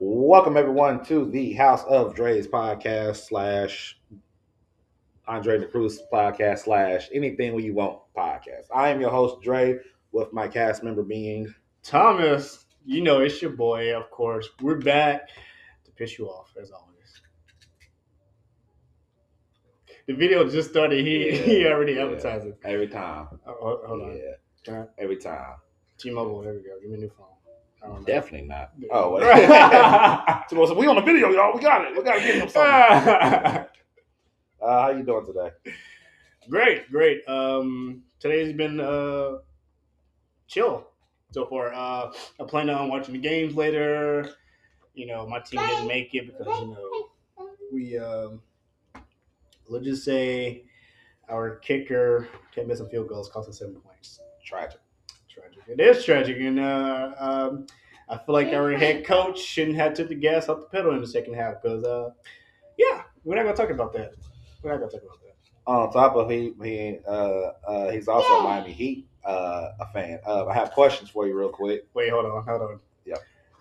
Welcome everyone to the House of Dre's podcast slash Andre the Cruz podcast slash anything we want podcast. I am your host Dre with my cast member being Thomas, it's your boy, of course. We're back to piss you off, as always. The video just started. He already advertised it. every time. Hold on. Every time. T-Mobile, there we go. Give me a new phone. I don't know. Definitely not. Oh, wait. So we on the video, y'all. We got it. We got to get him something. How you doing today? Great. Today's been chill so far. I plan on watching the games later. My team didn't make it because we let's just say our kicker can't miss some field goals, cost us 7 points. Tragic. It is tragic, and I feel like our head coach shouldn't have took the gas off the pedal in the second half because, we're not gonna talk about that. On top of he's also a Miami Heat a fan. I have questions for you real quick. Wait, hold on. Yeah.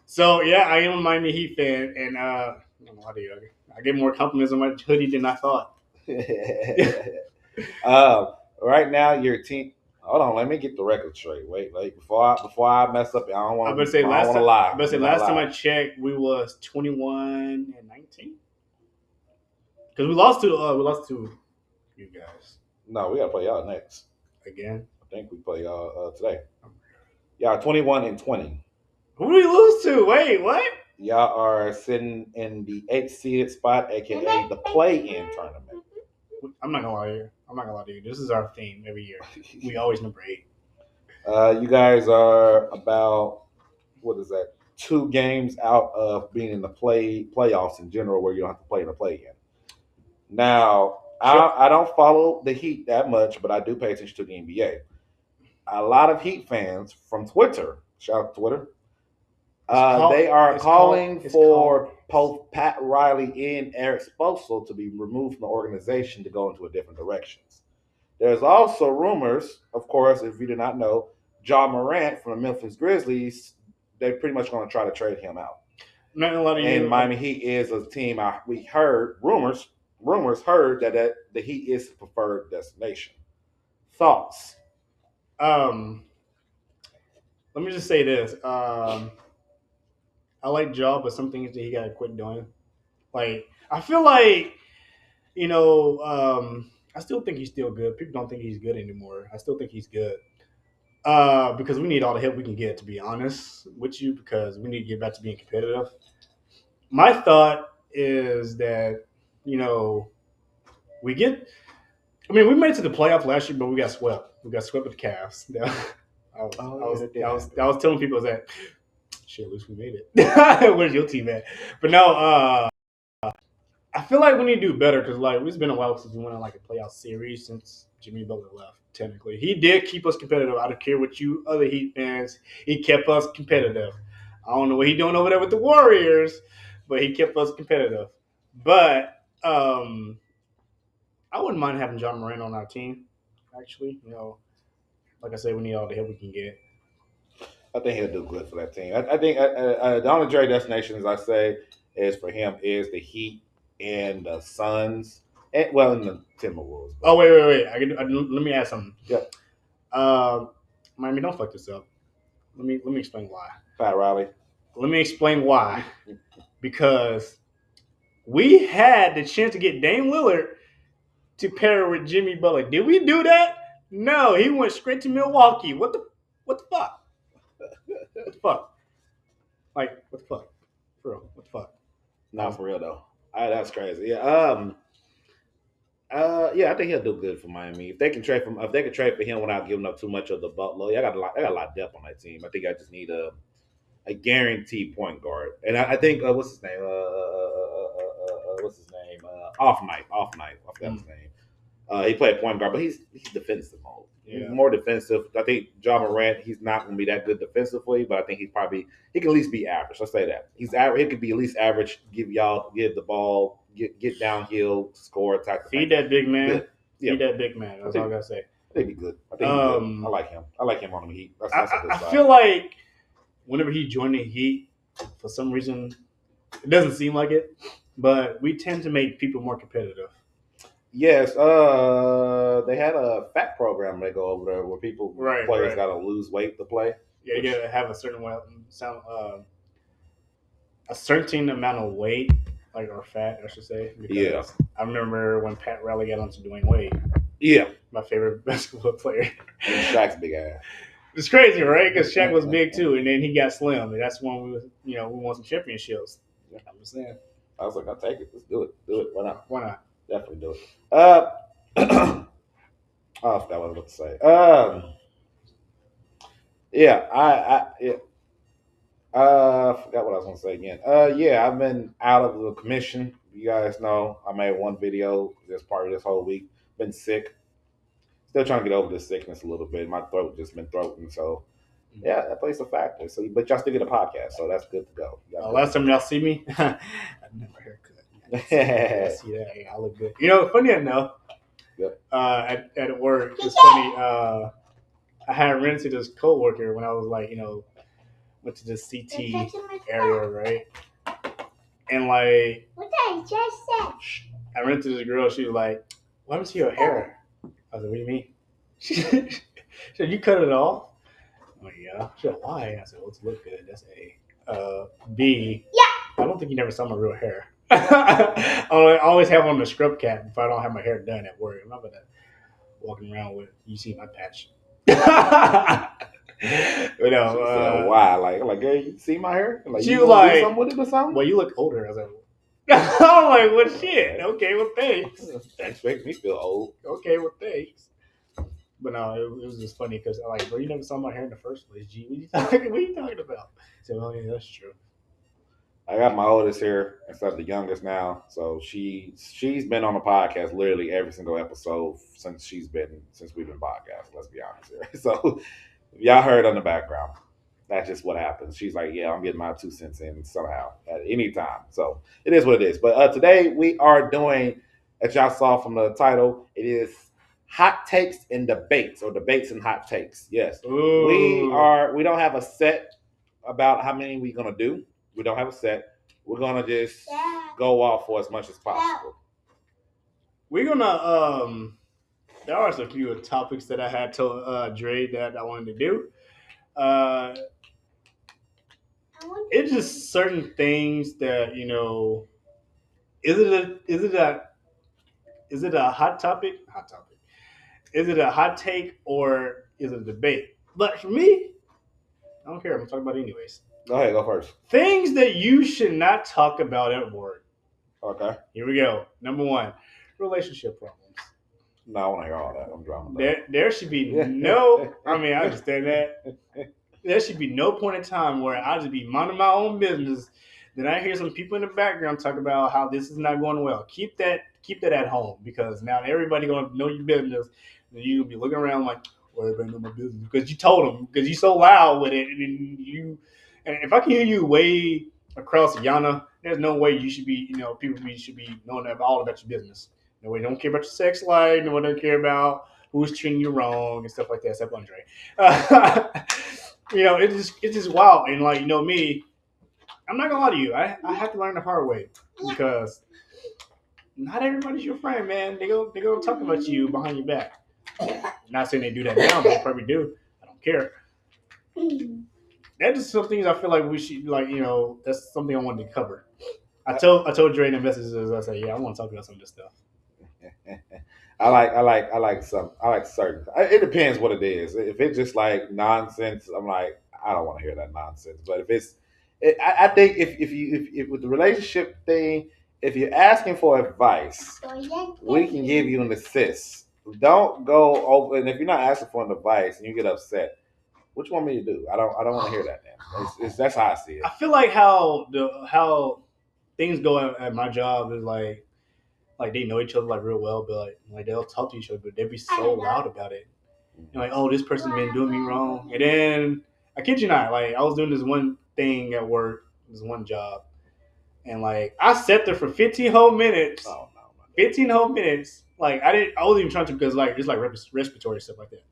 So I am a Miami Heat fan, and I get more compliments on my hoodie than I thought. Right now, your team. Hold on, let me get the record straight. Wait, before I mess up, I don't want to lie. Last time I checked, we was 21-19 because we lost to you guys. No, we gotta play y'all next again. I think we play y'all today. Y'all 21-20. Who do we lose to? Wait, what? Y'all are sitting in the 8th seeded spot, aka the play-in tournament. I'm not gonna lie to you. This is our theme every year. We always number 8. You guys are about 2 games out of being in the playoffs in general, where you don't have to play in the play-in. Now, I don't follow the Heat that much, but I do pay attention to the NBA. A lot of Heat fans from Twitter, shout out to Twitter, they are calling for both Pat Riley and Eric Spoelstra to be removed from the organization to go into a different directions. There's also rumors, of course, if you did not know, Ja Morant from the Memphis Grizzlies, they're pretty much going to try to trade him out. And Miami Heat is a team. We heard rumors heard that the Heat is the preferred destination. Thoughts? Let me just say this. I like Ja, but some things that he got to quit doing. Like, I feel like, I still think he's still good. People don't think he's good anymore. I still think he's good. Because we need all the help we can get, to be honest with you, because we need to get back to being competitive. My thought is that, we made it to the playoff last year, but we got swept. We got swept with the Cavs. I was telling people that, shit, at least we made it. Where's your team at? But no, I feel like we need to do better because, it's been a while since we went on, a playoff series since Jimmy Butler left, technically. He did keep us competitive. I don't care what you other Heat fans. He kept us competitive. I don't know what he's doing over there with the Warriors, but he kept us competitive. But I wouldn't mind having Ja Morant on our team, actually. Like I said, we need all the help we can get. I think he'll do good for that team. I think the only trade destination, as I say, is for him is the Heat and the Suns, and in the Timberwolves. Oh wait! Let me add something. Yeah. Miami, don't fuck this up. Let me explain why. Pat Riley. Let me explain why. Because we had the chance to get Dame Lillard to pair with Jimmy Butler. Did we do that? No, he went straight to Milwaukee. What the fuck? What the fuck? What the fuck? For real, what the fuck? Not for real though. That's crazy. Yeah. I think he'll do good for Miami. If they can trade for him without giving up too much of the Butler, I got a lot of depth on that team. I think I just need a guaranteed point guard, and I think what's his name? Off night. I forgot his name. He played point guard, but he's defensive mode. Yeah. More defensive. I think Ja Morant, he's not going to be that good defensively, but I think he can at least be average. Let's say that he's average. He could be at least average. Give the ball, get downhill, score, type of thing. Feed that big man. Yeah. Feed that big man. That's all I gotta say. I think he'd be good. I think he's good. I like him. I like him on the Heat. I feel like whenever he joined the Heat, for some reason, It doesn't seem like it, but we tend to make people more competitive. Yes, they had a fat program they go over there where players Right. got to lose weight to play. Yeah, you gotta have a certain a certain amount of weight, like or fat, I should say. Because Yeah, I remember when Pat Riley got onto Dwayne Wade, yeah, my favorite basketball player. and Shaq's big ass. It's crazy, right? Because Shaq was big too, and then he got slim, and that's when we won some championships. Yeah, I'm just saying. I was like, I'll take it. Let's do it. Do it. Why not? Why not? Definitely do it. Oh, I forgot what I was about to say. Yeah, yeah. I forgot what I was gonna say again. Yeah, I've been out of the commission. You guys know I made one video this part of this whole week. Been sick. Still trying to get over the sickness a little bit. My throat just been throating, so yeah, that plays a factor. So, but y'all still get a podcast, so that's good to go. Last time y'all see me, I never haircut. I see that. Hey, I look good. Funny enough, Yep. At work, it's funny. I had rented this coworker when I was like, went to the CT area, right? And like, What I just said. I rented this girl. She was like, "What happened to your hair?" I was like, "What do you mean?" She said, "You cut it off?" I'm like, "Yeah." She said, "Why?" I said, "Well, to look good. That's A." B. Yeah. I don't think you never saw my real hair. I always have on the scrub cap if I don't have my hair done at work. I'm not gonna walking around with you see my patch. But no, why? Like, hey, you see my hair? Like, she you was wanna do like, something with it or something? "Well, you look older." I was like, "I'm like, well, shit. Okay, well, thanks. That makes me feel old. Okay, well, thanks." But no, it was just funny because like, bro, you never saw my hair in the first place. G, what are you talking about? I said, "Oh yeah, that's true." I got my oldest here instead of the youngest now, so she's been on the podcast literally every single episode since we've been podcasting. Let's be honest here. So if y'all heard on the background, that's just what happens. She's like, yeah, I'm getting my 2 cents in somehow at any time. So it is what it is. But today we are doing, as y'all saw from the title, it is hot takes and debates, or debates and hot takes. Yes, Ooh. we don't have a set about how many we're gonna do. We don't have a set. We're gonna just go off for as much as possible. We're gonna there are a few topics that I had to Dre that I wanted to do. It's just certain things that Is it a hot topic? Hot topic. Is it a hot take or is it a debate? But for me, I don't care. I'm talking about it anyways. Go ahead, go first. Things that you should not talk about at work. Okay. Here we go. Number one, relationship problems. No, I want to hear all that. I'm drama. There should be no. I mean, I understand that. There should be no point in time where I just be minding my own business. Then I hear some people in the background talk about how this is not going well. Keep that at home, because now everybody gonna know your business, and you gonna be looking around like, "Well, everybody know my business," because you told them, because you so loud with it, and if I can hear you way across Yana, there's no way you should be, people should be knowing all about your business. No one don't care about your sex life. No one don't care about who's treating you wrong and stuff like that. Except Andre. It's just wild. And like, me, I'm not gonna lie to you. I have to learn the hard way, because not everybody's your friend, man. They go talk about you behind your back. Not saying they do that now, but they probably do. I don't care. That's just some things I feel like we should, that's something I wanted to cover. I told Dre in the messages, I said, yeah, I want to talk about some of this stuff. I like certain. It depends what it is. If it's just like nonsense, I'm like, I don't want to hear that nonsense. But if it's, I think if with the relationship thing, if you're asking for advice, we can give you an assist. Don't go over. And if you're not asking for an advice and you get upset, what you want me to do? I don't want to hear that. Then that's how I see it. I feel like how things go at my job is like they know each other like real well, but like they'll talk to each other, but they'll be so loud about it. And like, oh, this person been doing me wrong. And then I kid you not, like I was doing this one thing at work, this one job, and like I sat there for 15 whole minutes. Oh no, 15 whole minutes. Like I wasn't even trying to, because like it's like respiratory stuff like that.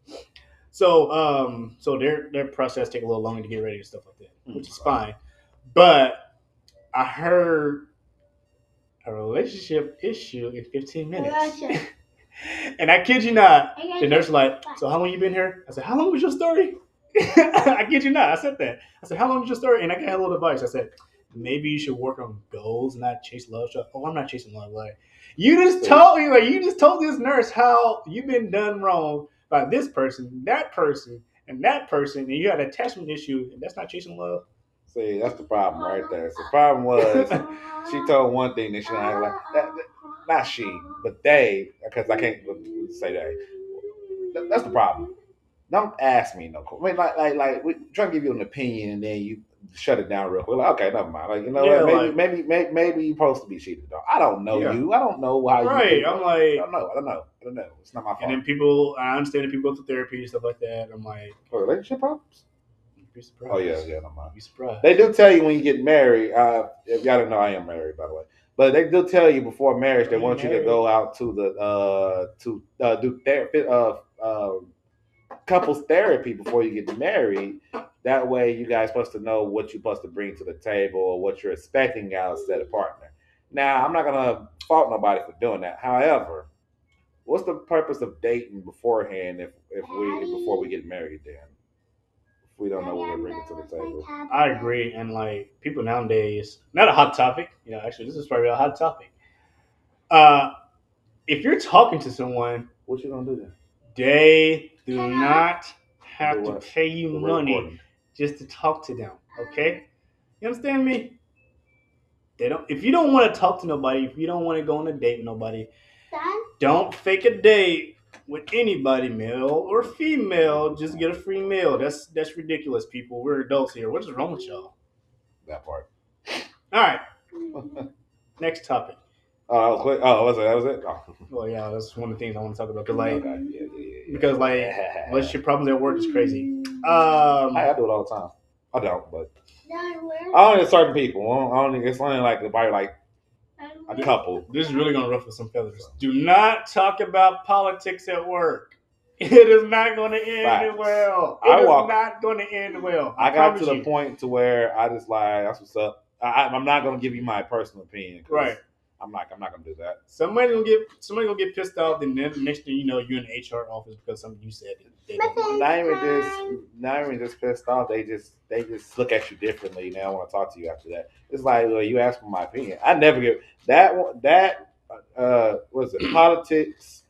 So their process take a little longer to get ready and stuff like that, which is fine. But I heard a relationship issue in 15 minutes. And I kid you not, the nurse was like, so how long you been here? I said, how long was your story? I kid you not. I said that. I said, how long was your story? And I got a little advice. I said, maybe you should work on goals, not chase love. Oh, I'm not chasing love. Like, you just told me, you just told this nurse how you've been done wrong by this person, and that person, and you had an attachment issue, and that's not chasing love. See, that's the problem right there. So the problem was she told one thing that she don't have like that. Not she, but they, because I can't say they. That's the problem. Don't ask me no. I mean, like we try to give you an opinion and then you shut it down real quick. Like, okay, never mind. Like, you know, Yeah, what? like- maybe you're supposed to be cheated on. I don't know Yeah. you. I don't know how you. Right. do. I'm like, I don't know. It's not my fault. and then people, I understand that people go through therapy and stuff like that. I'm like, For relationship problems? you'd be surprised. Oh yeah, never mind. You'd be surprised. They do tell you when you get married. If y'all don't know, I am married, by the way. But they do tell you before marriage they Are you want you to married? go out to the do therapy couples therapy before you get married. That way, you guys supposed to know what you're supposed to bring to the table or what you're expecting out of said partner. Now, I'm not gonna fault nobody for doing that. However, what's the purpose of dating beforehand before we get married? Then, if we don't know what we're bringing to the table. I agree, and like people nowadays, not a hot topic. You know, actually, this is probably a hot topic. If you're talking to someone, What you gonna do then? they do not have Do to what? pay you The money recording. just to talk to them. Okay, you understand me? They don't. If you don't want to talk to nobody, if you don't want to go on a date with nobody, don't fake a date with anybody, male or female. Just get a free meal. That's ridiculous, people. We're adults here. What is wrong with y'all? That part. All right, next topic. Oh, that was quick. Oh, that was it? Oh. Well, yeah, that's one of the things I want to talk about. Cause like, Okay. Yeah. because like, relationship problems at work is crazy. I do it all the time. I don't, but only to certain people. It's only like probably like a couple. This is really gonna ruffle some feathers. Do not talk about politics at work. It is not going to end well. It is not going to end well. I got to the point to where I just like, that's what's up. I'm not going to give you my personal opinion. Right. I'm not going to do that. Somebody's gonna get pissed off, and then next thing you know, you're in the HR office because something you said. Not even just pissed off. They just look at you differently. They don't want to talk to you after that. It's like, well, you asked for my opinion. I never give that. What is it? Politics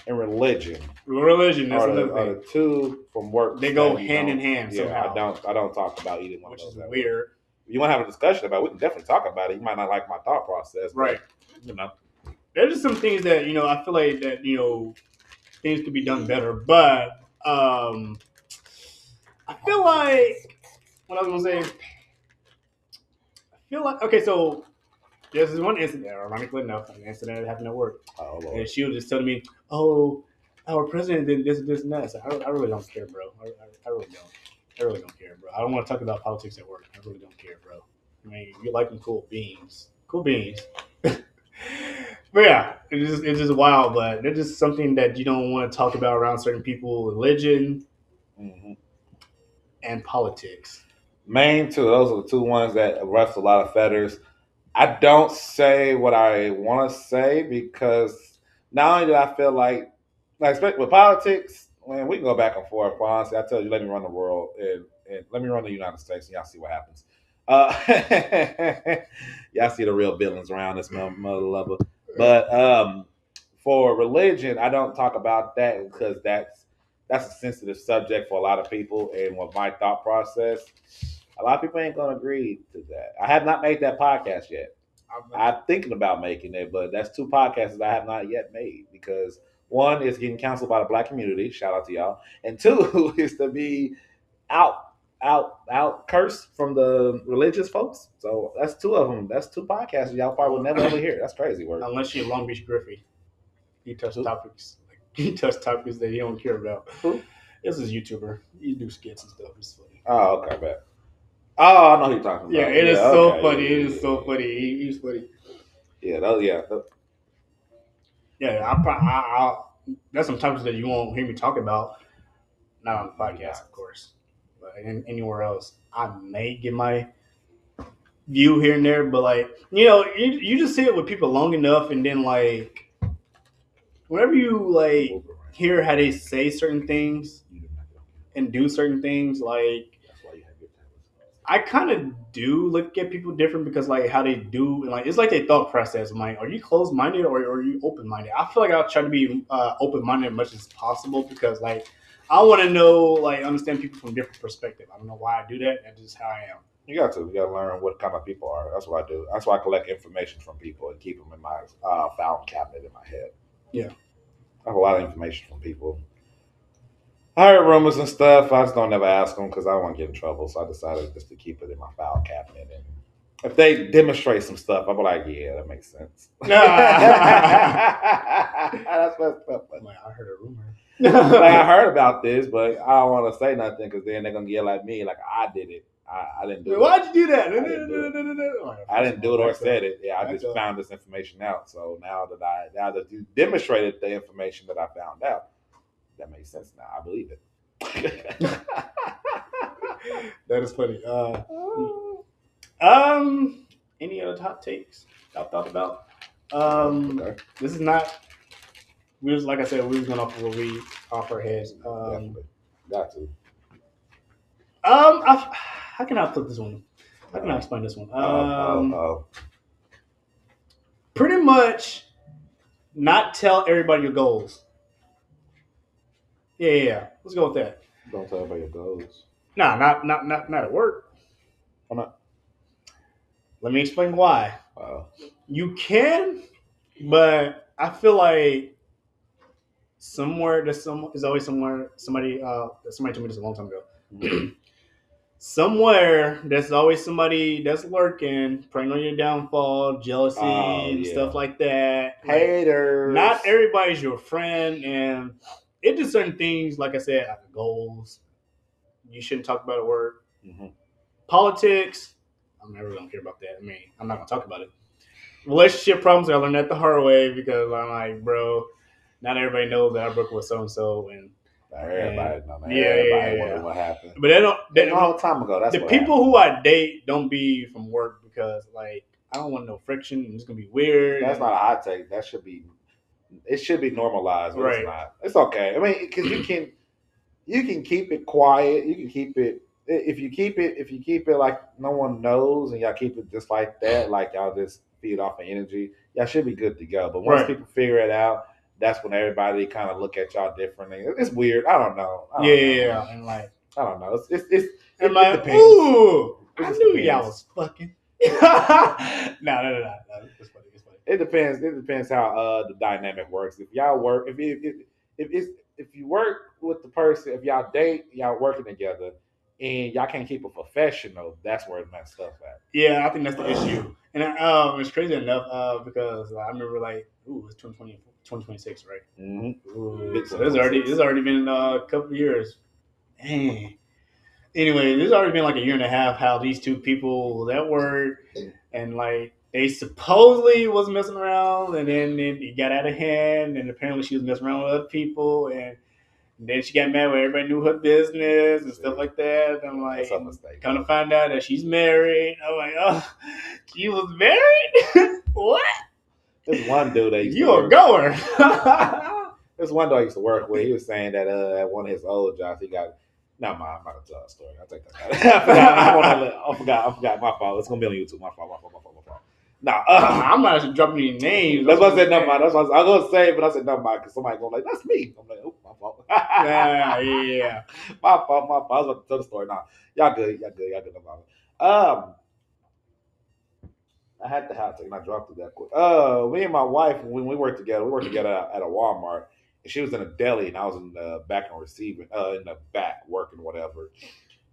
and religion. That's are the two from work. They go hand in hand. Yeah, somehow. I don't talk about either one, which of those. Is weird. You want to have a discussion about it, we can definitely talk about it. You might not like my thought process, right? But, you know, there's just some things that I feel like that things could be done better. But I feel like what I was gonna say. I feel like okay, so there's this one incident, ironically enough, an incident that happened at work, and she was just telling me, "Oh, our president did this, and that." So I really don't care, bro. I really don't. I really don't care, bro. I don't want to talk about politics at work. I really don't care, bro. I mean, you like them cool beans. But yeah, it's just wild. But it's just something that you don't want to talk about around certain people, religion, and politics. Main two. Those are the two ones that ruffle a lot of feathers. I don't say what I want to say because not only do I feel like with politics, man, we can go back and forth. Honestly, I tell you, let me run the world and let me run the United States, and y'all see what happens. Y'all see the real villains around this mother lover. But for religion, I don't talk about that because that's a sensitive subject for a lot of people, and with my thought process, a lot of people ain't gonna agree to that. I have not made that podcast yet. I'm thinking about making it, but that's two podcasts that I have not yet made because one is getting canceled by the black community. Shout out to y'all, and two is to be out cursed from the religious folks. So that's two of them. That's two podcasts y'all probably will never ever hear. That's crazy work. Unless you're Long Beach Griffey, he touched topics. He touched topics that he don't care about. Who? This is a YouTuber. He do skits and stuff. It's funny. Oh, okay, bet. Oh, I know who you're talking about. Yeah, it is so funny. It is so funny. He's funny. Yeah, Yeah, that's some topics that you won't hear me talk about. Not on the podcast, of course, but anywhere else. I may give my view here and there, but like you just see it with people long enough, and then like whenever you like hear how they say certain things and do certain things, like I kind of do look at people different because like how they do, and like it's like their thought process. I'm like, are you closed minded or are you open minded? I feel like I'll try to be open minded as much as possible because like I want to know, like understand people from different perspective. I don't know why I do that. That's just how I am. You got to. You got to learn what kind of people are. That's what I do. That's why I collect information from people and keep them in my file cabinet in my head. Yeah. I have a lot of information from people. I heard rumors and stuff. I just don't never ask them because I don't want to get in trouble. So I decided just to keep it in my file cabinet. And if they demonstrate some stuff, I'll be like, yeah, that makes sense. That's messed up. Like, I heard a rumor. Like, I heard about this, but I don't want to say nothing because then they're gonna yell at me like I did it. I didn't do it. Why'd you do that? I didn't do it or said it. Yeah, I just found this information out. So now that you demonstrated the information that I found out, that makes sense now. I believe it. That is funny. Any other hot takes I've thought about? Okay. This is not. We was like I said, we was going off of what we off our heads. Definitely. Got to. How can I put this one? How can I explain this one? Pretty much, not tell everybody your goals. Yeah. Let's go with that. Don't tell everybody your goals. Nah, not at work. Why not? Let me explain why. Wow. You can, but I feel like somewhere there's always somewhere somebody told me this a long time ago. Somewhere there's always somebody that's lurking, preying on your downfall, jealousy, stuff like that. Haters. Like, not everybody's your friend, and it just certain things. Like I said, like goals. You shouldn't talk about at work. Mm-hmm. Politics. I'm never gonna care about that. I mean, I'm not gonna talk about it. Relationship problems. I learned that the hard way because I'm like, bro, not everybody knows that I broke with so and so, and everybody know. Everybody wonder what happened. But they don't. A long time ago. That's the people who I date don't be from work because like I don't want no friction. And it's gonna be weird. That's not a hot take. That should be. It should be normalized. But It's not. It's okay. I mean, because you can keep it quiet. You can keep it. If you keep it like no one knows, and y'all keep it just like that, like y'all just feed off the energy, y'all should be good to go. But once people figure it out, that's when everybody kind of look at y'all differently. It's weird. I don't know. Yeah, and like I don't know. It like, depends. Ooh, I knew y'all was fucking. No. It's funny. It depends. It depends how the dynamic works. If y'all work, if you work with the person, if y'all date, y'all working together, and y'all can't keep it professional, that's where it's messed up at. Yeah, I think that's the issue. And it's crazy enough because I remember like, it's 2026, right? Mm-hmm. Ooh, so it's already been a couple of years. Dang. Anyway, there's already been like a year and a half how these two people that were, and like they supposedly was messing around, and then it got out of hand, and apparently she was messing around with other people, and then she got mad when everybody knew her business and stuff like that. And I'm like, kind of find out that she's married. I'm like, oh, she was married? What? There's one dude that you a goer. There's one dude I used to work with. He was saying that at one of his old jobs, he got. No, I'm not gonna tell that story. I'll take that. I forgot. My fault. It's gonna be on YouTube. My fault. Nah, I'm not actually dropping any names. That's what I said. Never mind. That's what I was gonna say, but I said never mind because somebody going like, "That's me." I'm like, "Oh, my fault." Yeah. My fault. I was about to tell the story. Nah, y'all good. No problem. I had the hot take and I dropped it that quick. Me and my wife, when we worked together at a Walmart. And she was in a deli, and I was in the back and receiving, in the back working, whatever.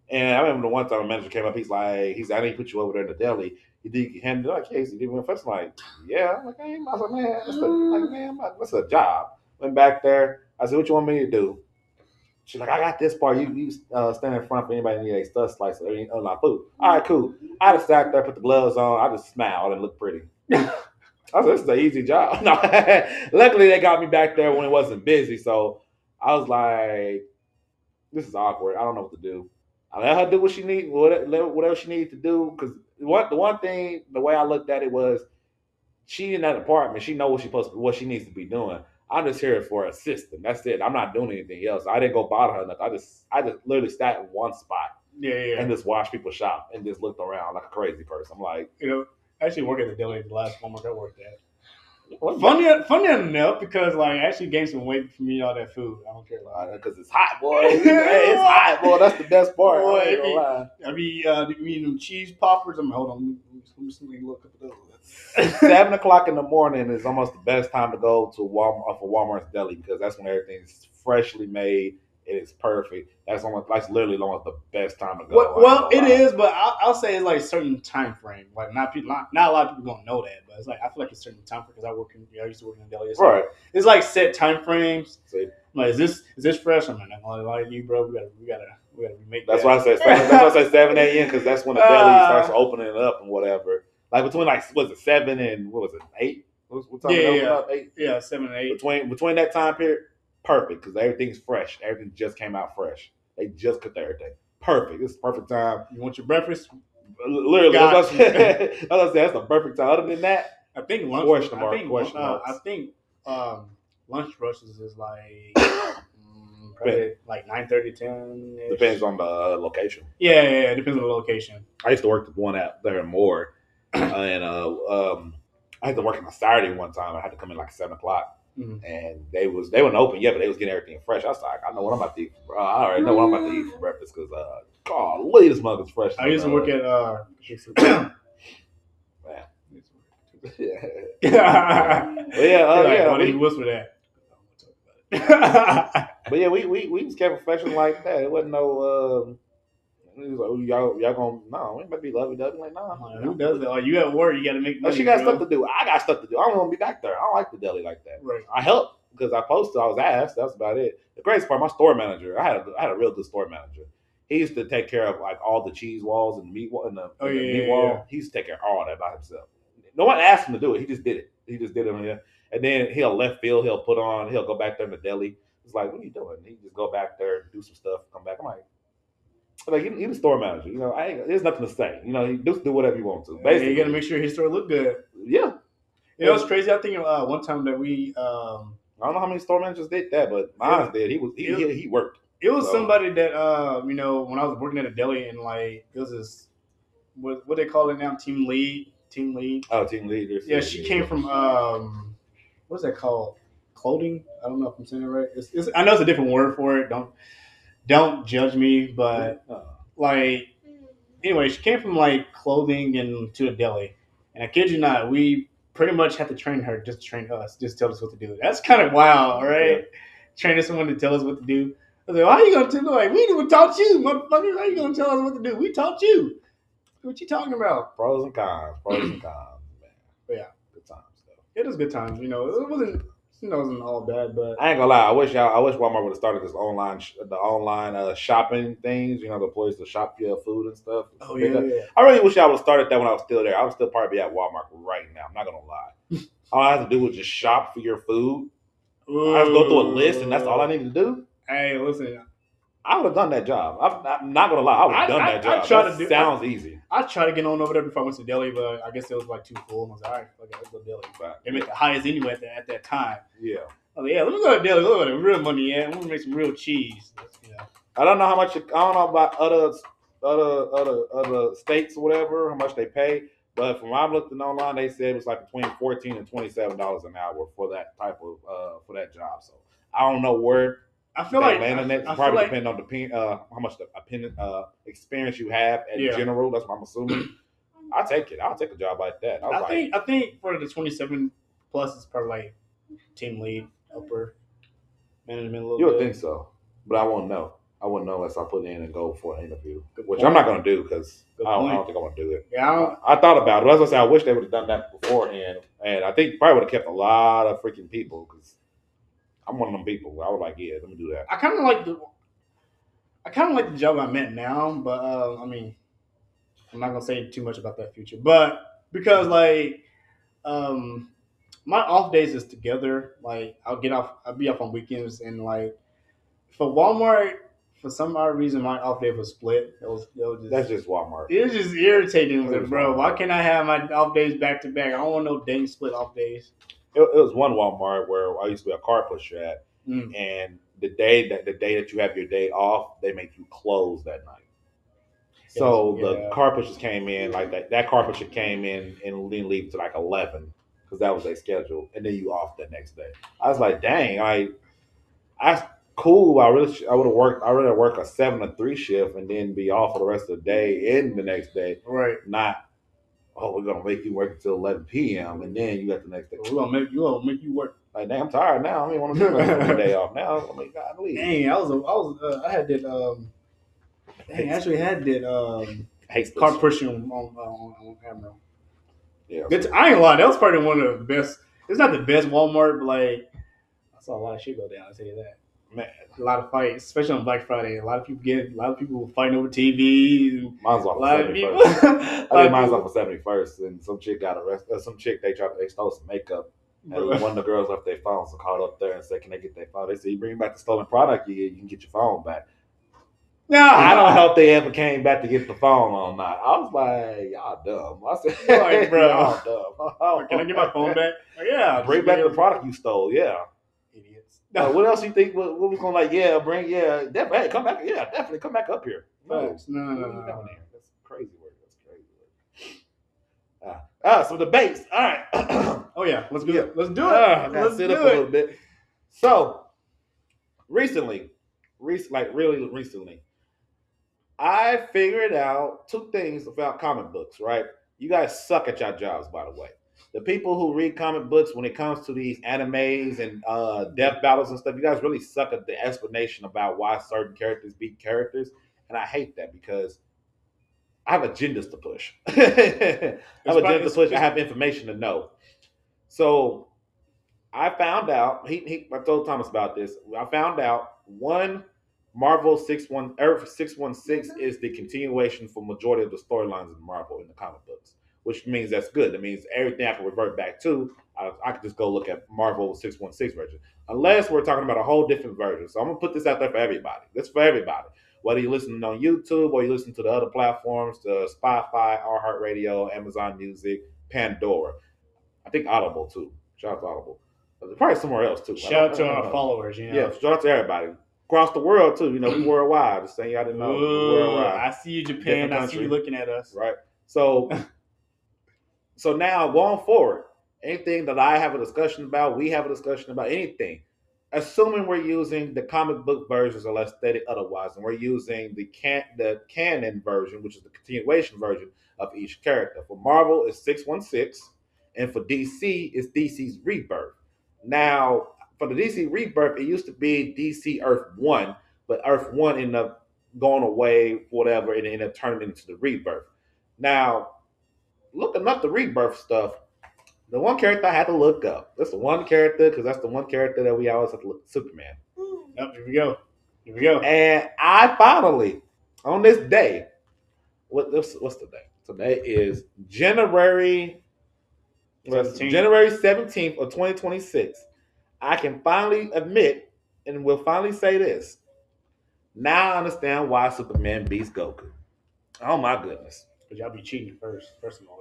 And I remember the one time a manager came up, he's like, I need to put you over there in the deli. You think you can handle it? Like, yes, he did. First, I'm like, yeah. I'm like, I was like, man, that's a job. Went back there. I said, what you want me to do? She's like, I got this part. You stand in front for anybody need a stud slice or any other food. All right, cool. I just sat there, put the gloves on. I just smiled and looked pretty. I said, this is an easy job. No, luckily, they got me back there when it wasn't busy. So I was like, this is awkward. I don't know what to do. I let her do what she needed, whatever she needed to do, because the one thing, the way I looked at it was she in that apartment. She know what she needs to be doing. I'm just here for assistant. That's it. I'm not doing anything else. I didn't go bother her nothing. I just literally sat in one spot Yeah. and just watched people shop and just looked around like a crazy person. I'm like, I actually work at the deli. The last Walmart I worked at. what? Funny enough, because like I actually gained some weight from eating all that food. I don't care about it. Because it's hot, boy. It's hot, boy. That's the best part. Boy, I ain't gonna lie. I mean them cheese poppers. Hold on, let me look at those. 7 o'clock in the morning is almost the best time to go to Walmart for Walmart's deli because that's when everything's freshly made. It is perfect. That's literally almost the best time to go. Well, it is, but I'll say it's like a certain time frame. Like not a lot of people don't know that, but it's like I feel like it's a certain time frame because I used to work in the deli. It's right. It's like set time frames. See? Like is this fresh? I'm not gonna lie to you, bro. We gotta remake. That's why I said 7. That's why I said 7 a.m. because that's when the deli starts opening it up and whatever. Like between was it 7 and what was it 8? What time it opened up? 8. Yeah, 7 and 8. Between that time period, perfect because everything's fresh. Everything just came out fresh. They just cooked everything. Perfect. It's the perfect time. You want your breakfast? Literally, that's what I said. That's the perfect time. Other than that, I think lunch. I think lunch rushes is like probably like 9:30, 10. Depends on the location. Yeah, it depends on the location. I used to work the one out there in Moore, and I had to work on a Saturday one time. I had to come in like 7 o'clock. Mm-hmm. And they weren't open yet, but they was getting everything fresh. I was like, I know what I'm about to eat. I already know what I'm about to eat for breakfast because, golly, this mug is fresh. I used to work at Why did you whisper that? But yeah, we just kept professional like that. It wasn't no. He was like, y'all gonna we ain't about to be lovey dovey. Like, who does that? Like, you at work, you got to make money. She got stuff to do. I got stuff to do. I don't want to be back there. I don't like the deli like that. Right. I helped because I posted. I was asked. That's about it. The greatest part, my store manager. I had a real good store manager. He used to take care of like all the cheese walls and meat wall and the meat wall. Yeah. He used to take care of all that by himself. No one asked him to do it. He just did it. And then he'll left field. He'll go back there in the deli. It's like, what are you doing? He just go back there, do some stuff, come back. I'm like, he's the store manager. There's nothing to say. He just do whatever you want to. Basically, you got to make sure his store look good. Yeah. It's crazy. I think one time that we, I don't know how many store managers did that, but mine did. He worked. It was somebody that when I was working at a deli and like it was this, what they call it now, team lead. Oh, team lead. Yeah, she came from what's that called? Clothing. I don't know if I'm saying it right. I know it's a different word for it. Don't judge me, but like anyway, she came from like clothing and to a deli, and I kid you not, we pretty much had to train her just to train us, just tell us what to do. That's kind of wild, right? Yeah. Training someone to tell us what to do. I was like, why are you gonna tell like we even taught you, motherfucker? How are you gonna tell us what to do? We taught you. What you talking about? Pros and cons, man. But yeah, good times though. It was good times. It wasn't all bad, but I ain't gonna lie. I wish Walmart would have started this online shopping things. The place to shop your food and stuff. Oh yeah. I really wish I would have started that when I was still there. I would still probably be at Walmart right now. I'm not gonna lie. All I have to do was just shop for your food. I just go through a list, and that's all I need to do. Hey, listen. I would have done that job. I'm not gonna lie. I would have done that job. Sounds easy. I tried to get on over there before I went to deli, but I guess it was like too full. And I was like, all right, okay, let's go to deli. But they make the highest anyway at that time. Yeah. I was like, yeah, let me go to deli. Look at the real money. Yeah, I'm gonna make some real cheese. I don't know how much. I don't know about other states or whatever, how much they pay. But from what I'm looking online, they said it was like between $14 and $27 an hour for that type of for that job. So I don't know where. I feel like probably depend on how much experience you have in general. That's what I'm assuming. I'll take it. I'll take a job like that. I think for the 27 plus, it's probably like team lead, upper management. A little you would bit. think so, but I won't know. I wouldn't know unless I put in and go for an interview, which I'm not going to do because I don't think I want to do it. Yeah, I thought about it. As I said, I wish they would have done that beforehand, and I think probably would have kept a lot of freaking people because. I'm one of them people. I was like, yeah, let me do that. I kind of like the job I'm at now, but I mean, I'm not gonna say too much about that future. But because like, my off days is together. Like, I'll be off on weekends, and like, for Walmart, for some odd reason, my off day was split. That's just Walmart. It was just irritating. That was Bro, Walmart. why can't I have my off days back to back? I don't want no dang split off days. It was one Walmart where I used to be a car pusher at, and the day that you have your day off, they make you close that night. So the car pushers came in like that. That car pusher came in and didn't leave to like 11 because that was their schedule, and then you off the next day. I was like, dang, I cool. I would have worked. I would have work a 7 to 3 shift and then be off for the rest of the day and the next day. Right. Not, oh, we're gonna make you work until 11 p.m. and then you got the next day. We're gonna make you work. Like, dang, I'm tired now. I don't even want to do nothing for the day off now. I mean, God, leave. Dang, I had that. Dang, I actually had that. Car pushing on camera. Yeah. I ain't gonna lie. That was probably one of the best. It's not the best Walmart, but like I saw a lot of shit go down. I'll tell you that. Man, a lot of fights, especially on Black Friday. A lot of people fighting over TV. Mine's off a lot of of people. 71st. I think mine's off of 71st, and some chick got arrested. Some chick they stole some makeup, and one of the girls left their phone, so called up there and said, "Can they get their phone?" They said, "You bring back the stolen product, you can get your phone back." No, I don't know if they ever came back to get the phone or not. I was like, y'all dumb. I said, like, bro, y'all dumb. Can I get my phone back? Like, yeah, bring back the product you stole. Yeah. Idiots. What else you think? What was going like? Yeah, definitely. Hey, come back. Yeah, definitely come back up here. No. That's crazy work. So the base. All right. Oh yeah, let's do it. Let's do it. I gotta sit up a little bit. So recently, really recently, I figured out 2 things about comic books, right? You guys suck at your jobs, by the way. The people who read comic books, when it comes to these animes and death battles and stuff, you guys really suck at the explanation about why certain characters beat characters. And I hate that because I have agendas to push. I have information to know. So I found out, I told Thomas about this. I found out one Marvel 616 is the continuation for majority of the storylines in Marvel in the comic books, which means that's good. That means everything I can revert back to, I can just go look at Marvel 616 version. Unless we're talking about a whole different version. So I'm going to put this out there for everybody. This is for everybody. Whether you're listening on YouTube or you listen to the other platforms, the Spotify, iHeartRadio, Amazon Music, Pandora. I think Audible too. Shout out to Audible. Probably somewhere else too. Shout out to our followers. Yeah, shout out to everybody across the world too. We worldwide. Just saying y'all didn't know. Worldwide. I see you, Japan. I see you looking at us. Right. So now going forward, anything that I have a discussion about, we have a discussion about anything. Assuming we're using the comic book versions unless stated otherwise, and we're using the canon version, which is the continuation version of each character. For Marvel, it's 616, and for DC, it's DC's Rebirth. Now, for the DC Rebirth, it used to be DC Earth 1, but Earth 1 ended up going away, whatever, and it ended up turning into the Rebirth. Now, looking up the Rebirth stuff, the one character I had to look up. That's the one character, because that's the one character that we always have to look at, Superman. Yep, here we go. And I finally, on this day, what's the day? Today is January 17th of 2026. I can finally admit, and will finally say this. Now I understand why Superman beats Goku. Oh my goodness. But y'all be cheating first of all.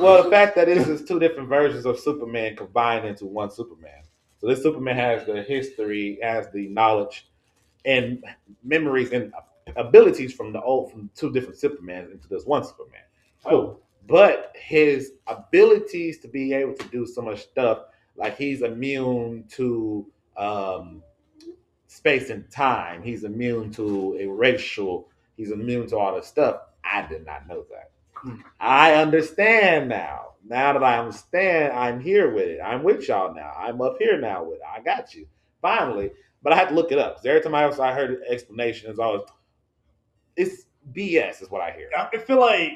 Well, the fact that this is 2 different versions of Superman combined into one Superman. So this Superman has the history, has the knowledge and memories and abilities from 2 different Supermans into this one Superman. Cool. But his abilities to be able to do so much stuff, like he's immune to space and time. He's immune to erasure. He's immune to all this stuff. I did not know that. I understand now. Now that I understand, I'm here with it. I'm with y'all now. I'm up here now with it. I got you. Finally. But I had to look it up. Because every time I heard an explanation, it's BS is what I hear. I feel like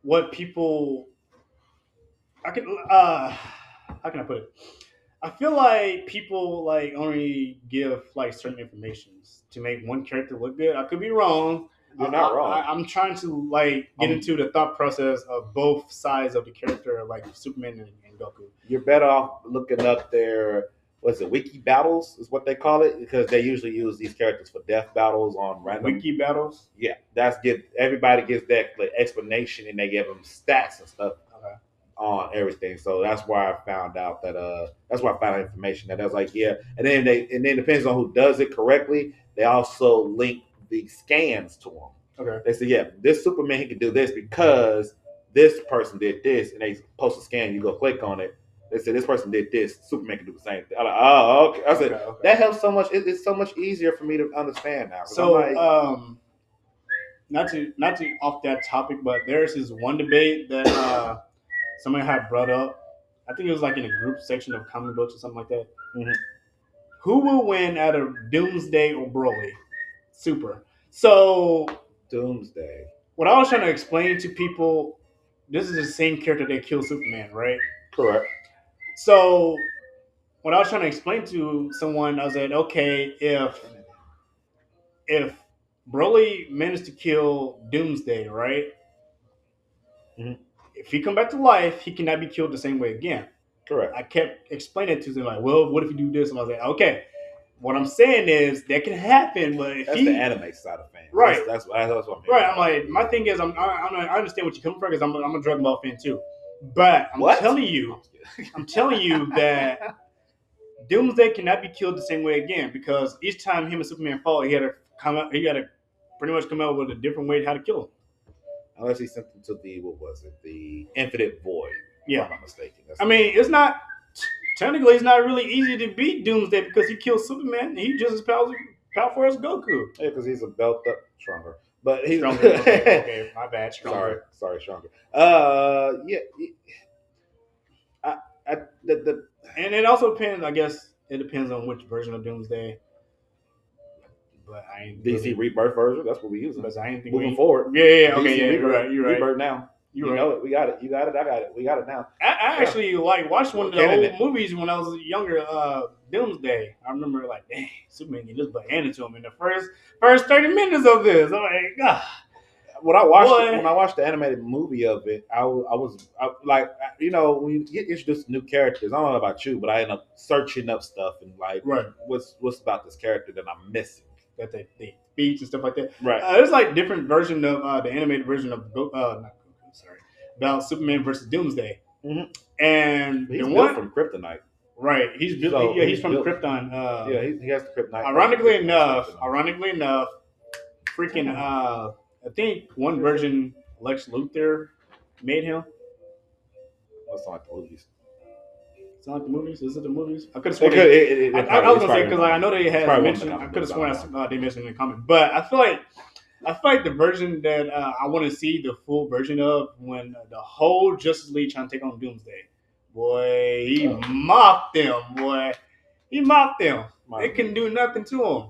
what people... how can I put it? I feel like people only give certain informations to make one character look good. I could be wrong. You're not wrong. I'm trying to get into the thought process of both sides of the character, like Superman and Goku. You're better off looking up their what's it, wiki battles is what they call it, because they usually use these characters for death battles on random. Wiki battles. Yeah, that's get everybody gets that like, explanation, and they give them stats and stuff Okay. on everything. So that's why I found out that that's why I found out information that I was like, yeah. And then depends on who does it correctly. They also link the scans to them. Okay. They say, yeah, this Superman he can do this because this person did this, and they post a scan. You go click on it. They say this person did this. Superman can do the same thing. I'm like, oh, okay. I said Okay. that helps so much. It's so much easier for me to understand now. So, I'm like, not to off that topic, but there's this one debate that somebody had brought up. I think it was like in a group section of comic books or something like that. Mhm. Who will win out of Doomsday or Broly? Super. So Doomsday. what I was trying to explain to people, this is the same character that killed Superman, right? Correct. So what I was trying to explain to someone, I was like, okay, if Broly managed to kill Doomsday, right? Mhm. If he come back to life, he cannot be killed the same way again. Correct. I kept explaining it to them like, well, what if you do this? And I was like, okay. What I'm saying is that can happen, but if That's he, the anime side of fans. Right. That's what I'm hearing. right, I'm like, my thing is, I understand what you come from because I'm a Dragon Ball fan too, but I'm What? telling you that Doomsday cannot be killed the same way again because each time him and Superman fall, he had to pretty much come out with a different way how to kill him. Unless he sent them to the, what was it? The Infinite Void. Yeah. If I'm not mistaken. I mean, it's not technically it's not really easy to beat Doomsday because he killed Superman and he's just as powerful as Goku. Yeah, because he's a belt up stronger. But he's Stronger. Okay, my bad. Stronger. Sorry, stronger. Yeah. The And it also depends. I guess it depends on which version of Doomsday. But I ain't DC really, Rebirth version. That's what we using. because I ain't think Moving forward. Yeah. Okay. DC Yeah. Rebirth, You're right. Rebirth now. You know it. We got it. You got it. I got it. We got it now. I actually like watched one of the Canon old movies when I was younger. Doomsday. I remember like, dang, Superman get this butt handed to him in the first 30 minutes of this. I'm like, God. When I watched the animated movie of it, I was like, when you get introduced to new characters, I don't know about you, but I end up searching up stuff and like, Right. what's about this character that I'm missing? That they speech and stuff like that. Right. There's like different version of the animated version of not Goku, sorry, about Superman versus Doomsday. Mhm. And He's the built one from Kryptonite. right, he's built. So he's from built- Krypton. He has the Kryptonite. Ironically enough, freaking I think one version Lex Luthor made him. That's not like the movies. It's not like the movies. Is it the movies? I could have It sworn. could, I was gonna say because I know they had probably mentioned. one I of the could have comics, sworn they mentioned it in the comment, but I feel like the version that I want to see the full version of when the whole Justice League trying to take on Doomsday. Boy, he mopped them. Boy, he mopped them. They couldn't do nothing to him.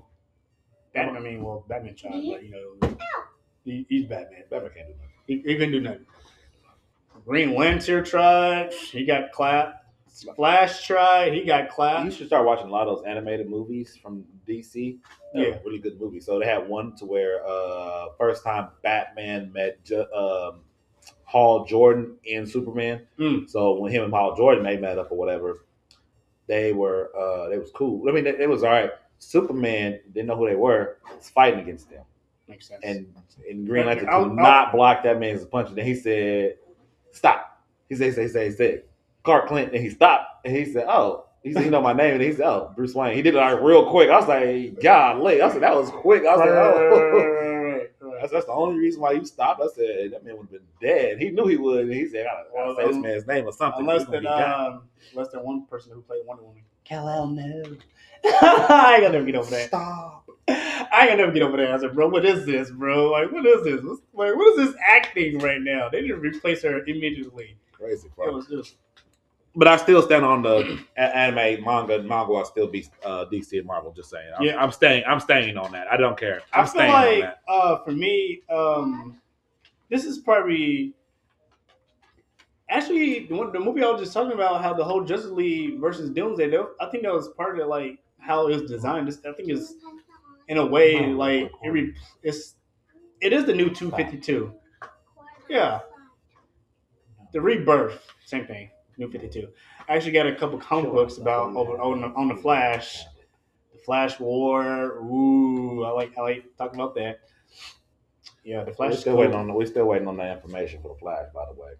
Batman tried, but he's Batman. Batman can't do nothing. He couldn't do nothing. Green Lantern tried. He got clapped. Flash tried. He got clapped. You should start watching a lot of those animated movies from DC. They're really good movies. So they had one to where first time Batman met Hal Jordan and Superman. So when him and Hal Jordan they met up or whatever, they was cool. I mean, it was all right. Superman didn't know who they were. Was fighting against them. Makes sense. And Green Lantern could not block that man's punch. And then he said, "Stop." He said, Clark Kent, and he stopped. And he said, "Oh." He said, "You know my name?" And he said, "Oh, Bruce Wayne." He did it like real quick. I was like, "Golly!" I said, "That was quick." I was like, "Oh." That's the only reason why you stopped. I said, "That man would have been dead." He knew he would. And he said, "I gotta say this man's name or something." Unless that one person who played Wonder Woman. Kal-El, no. I ain't gonna never get over that. Stop. I ain't gonna never get over that. I said, bro, what is this, bro? Like, what is this? What is this acting right now? They didn't replace her immediately. Crazy. It was just. But I still stand on the anime, manga. Manga, I still be DC and Marvel. Just saying. I'm staying on that. I don't care. I'm staying on that. For me, this is probably actually the movie I was just talking about. How the whole Justice League versus Doomsday. I think that was part of like how it was designed. I think it's in a way like it is the new 252. Yeah, the Rebirth, same thing. New 52. I actually got a couple comic books about on the Flash. The Flash War. Ooh, I like talking about that. Yeah, the Flash We're is still cool. waiting on. We're still waiting on the information for the Flash. By the way,